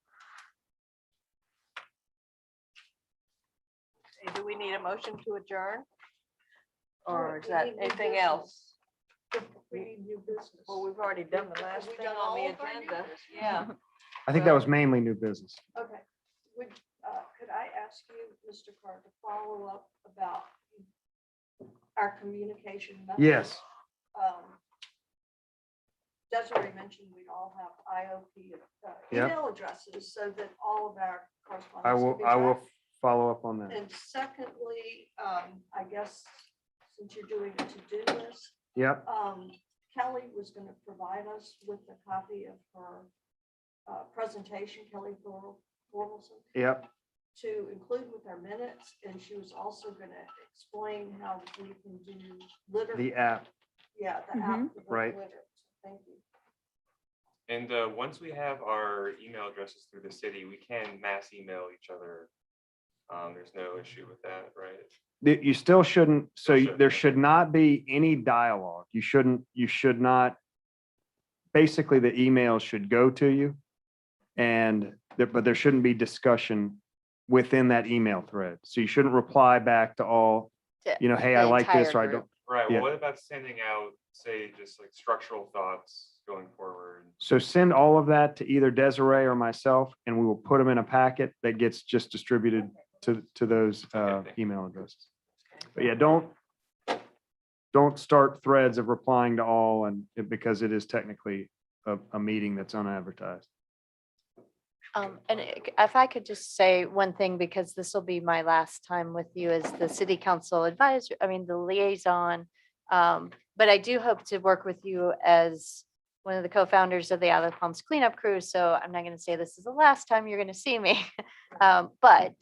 Speaker 3: Hey, do we need a motion to adjourn?
Speaker 2: Right,
Speaker 3: Or is
Speaker 2: we
Speaker 3: that
Speaker 2: need new
Speaker 3: anything
Speaker 2: business.
Speaker 3: else?
Speaker 2: We need new business.
Speaker 3: Well, we've already done the last
Speaker 2: Have we
Speaker 3: thing
Speaker 2: done
Speaker 3: on the
Speaker 2: all of our new
Speaker 3: agenda.
Speaker 2: business?
Speaker 3: Yeah.
Speaker 1: I think that was mainly new business.
Speaker 2: Okay, would, could I ask you, Mr. Carr, to follow up about our communication methods?
Speaker 1: Yes.
Speaker 2: Desiree mentioned we all have IOP
Speaker 1: Yep.
Speaker 2: email addresses so that all of our correspondence.
Speaker 1: I
Speaker 2: can
Speaker 1: will,
Speaker 2: be
Speaker 1: I will
Speaker 2: tracked.
Speaker 1: follow up on that.
Speaker 2: And secondly, I guess, since you're doing a to-do list,
Speaker 1: Yep,
Speaker 2: Kelly was going to provide us with a copy of her presentation, Kelly Thorvaldson,
Speaker 1: yep.
Speaker 2: to include with our minutes, and she was also going to explain how we can do litter.
Speaker 1: The app,
Speaker 2: Yeah, the app.
Speaker 6: Mhm.
Speaker 2: for the
Speaker 1: Right.
Speaker 2: litter. Thank you.
Speaker 11: And once we have our email addresses through the city, we can mass email each other. There's no issue with that, right?
Speaker 1: you still shouldn't, so
Speaker 11: Still should,
Speaker 1: there
Speaker 11: okay.
Speaker 1: should not be any dialogue. You should not, basically the email should go to you. But there shouldn't be discussion within that email thread. So you shouldn't reply back to all, hey, I
Speaker 8: The
Speaker 1: like this, or
Speaker 8: entire
Speaker 1: I
Speaker 8: group.
Speaker 1: don't.
Speaker 11: Right, well,
Speaker 1: Yeah.
Speaker 11: what about sending out, say, just like structural thoughts going forward?
Speaker 1: So send all of that to either Desiree or myself, and we will put them in a packet that gets just distributed to those email addresses. But yeah, don't, don't start threads of replying to all because it is technically a meeting that's unadvertised.
Speaker 8: If I could just say one thing, because this will be my last time with you as the city council advisor, the liaison. But I do hope to work with you as one of the co-founders of the Isle of Palms cleanup crew. So I'm not going to say this is the last time you're going to see me. But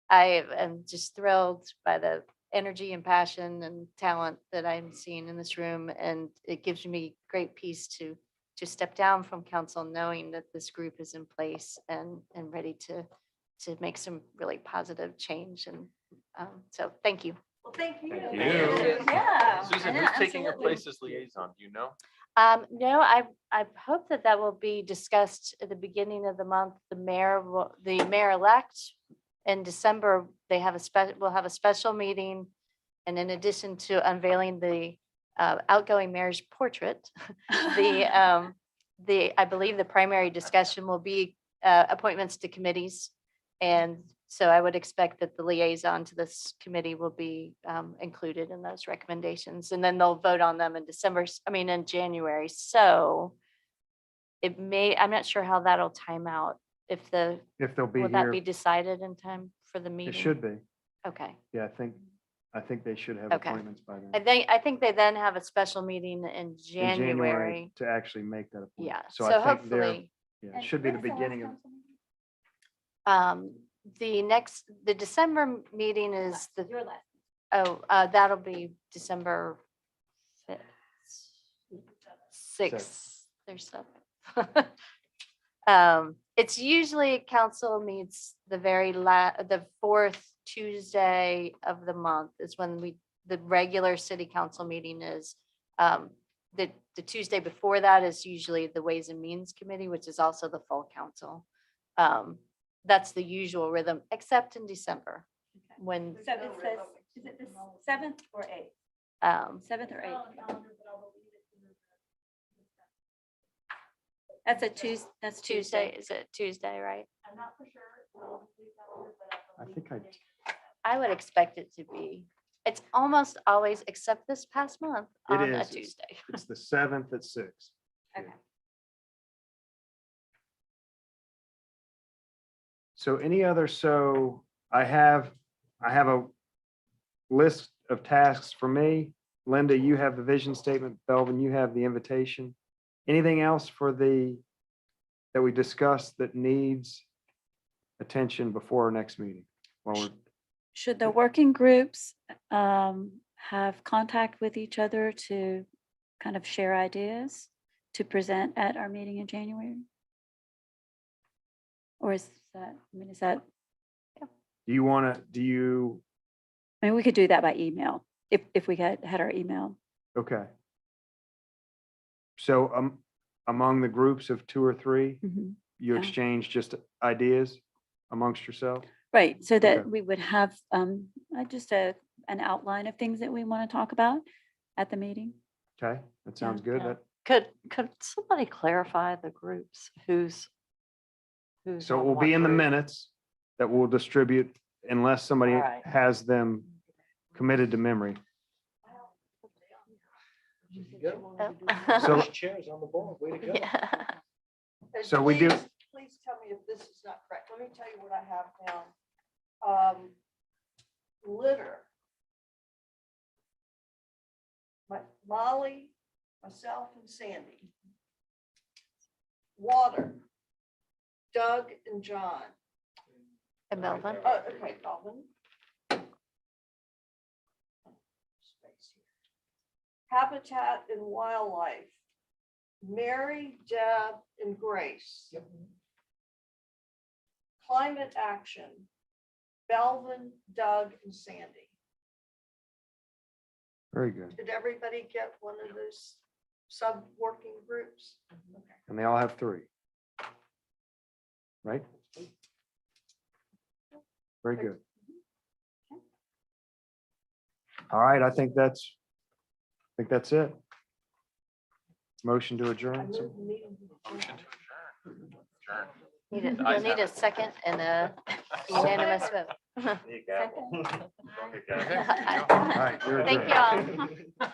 Speaker 8: I am just thrilled by the energy and passion and talent that I'm seeing in this room. And it gives me great peace to step down from council, knowing that this group is in place and ready to make some really positive change. And so thank you.
Speaker 2: Well, thank you.
Speaker 7: Thank you.
Speaker 6: Yeah.
Speaker 7: Susan, who's taking your place as liaison? Do you know?
Speaker 8: No, I hope that will be discussed at the beginning of the month. The mayor-elect in December, we'll have a special meeting. And in addition to unveiling the outgoing mayor's portrait, I believe the primary discussion will be appointments to committees. And so I would expect that the liaison to this committee will be included in those recommendations. And then they'll vote on them in January. So I'm not sure how that'll time out.
Speaker 1: If they'll be
Speaker 8: Will that be
Speaker 1: here,
Speaker 8: decided in time for the meeting?
Speaker 1: it should be.
Speaker 8: Okay.
Speaker 1: Yeah, I think they should have
Speaker 8: Okay.
Speaker 1: appointments by then.
Speaker 8: I think they then have a special meeting in
Speaker 1: In
Speaker 8: January.
Speaker 1: to actually make that appointment.
Speaker 8: Yeah,
Speaker 1: So
Speaker 8: so
Speaker 1: I think they're,
Speaker 8: hopefully,
Speaker 1: yeah, it should be the beginning of,
Speaker 8: the December meeting is
Speaker 6: Your last.
Speaker 8: that'll be December 6th or 7th. It's usually council meets the fourth Tuesday of the month is when the regular city council meeting is. The Tuesday before that is usually the Ways and Means Committee, which is also the full council. That's the usual rhythm, except in December, when,
Speaker 6: So it says, is it the 7th or 8th? 7th or 8th? That's a Tuesday. That's
Speaker 8: Tuesday, is it Tuesday, right?
Speaker 6: I'm not for sure.
Speaker 1: I think
Speaker 8: I would expect it to be. It's almost always, except this past month,
Speaker 1: It
Speaker 8: on a
Speaker 1: is.
Speaker 8: Tuesday.
Speaker 1: it's the 7th at 6.
Speaker 6: Okay.
Speaker 1: So I have a list of tasks for me. Linda, you have the vision statement. Belvin, you have the invitation. Anything else that we discussed that needs attention before our next meeting?
Speaker 6: Should the working groups have contact with each other to kind of share ideas to present at our meeting in January? Or is that, we could do that by email if we had our email.
Speaker 1: okay. So among the groups of 2 or 3,
Speaker 6: Mhm.
Speaker 1: you
Speaker 6: Yeah.
Speaker 1: exchange just ideas amongst yourself?
Speaker 6: Right, so that
Speaker 1: Okay.
Speaker 6: we would have just an outline of things that we want to talk about at the meeting.
Speaker 1: Okay, that sounds good.
Speaker 14: Yeah.
Speaker 1: That-
Speaker 14: Could somebody clarify the groups? Who's
Speaker 1: So it
Speaker 14: on
Speaker 1: will
Speaker 14: what
Speaker 1: be in the
Speaker 14: group?
Speaker 1: minutes that we'll distribute unless somebody
Speaker 14: All right.
Speaker 1: has them committed to memory. So-
Speaker 4: First chairs on the board, way to go.
Speaker 8: Yeah.
Speaker 2: And
Speaker 1: So we do-
Speaker 2: Please tell me if this is not correct. Let me tell you what I have down. Litter. Molly, myself and Sandy. Water. Doug and John.
Speaker 8: And Melvin?
Speaker 2: Oh, okay, Melvin. Habitat and Wildlife. Mary, Deb, and Grace. Climate Action. Belvin, Doug, and Sandy.
Speaker 1: Very good.
Speaker 2: Did everybody get one of those sub-working groups? Okay.
Speaker 1: And they all have 3. Right? Very good. All right, I think that's it. Motion to
Speaker 2: I
Speaker 1: adjourn.
Speaker 2: moved the meeting.
Speaker 7: Motion to adjourn.
Speaker 8: You'll need a second and a unanimous vote.
Speaker 11: There you go.
Speaker 7: Okay.
Speaker 1: All right, we're
Speaker 8: Thank
Speaker 1: adjourned.
Speaker 8: you all.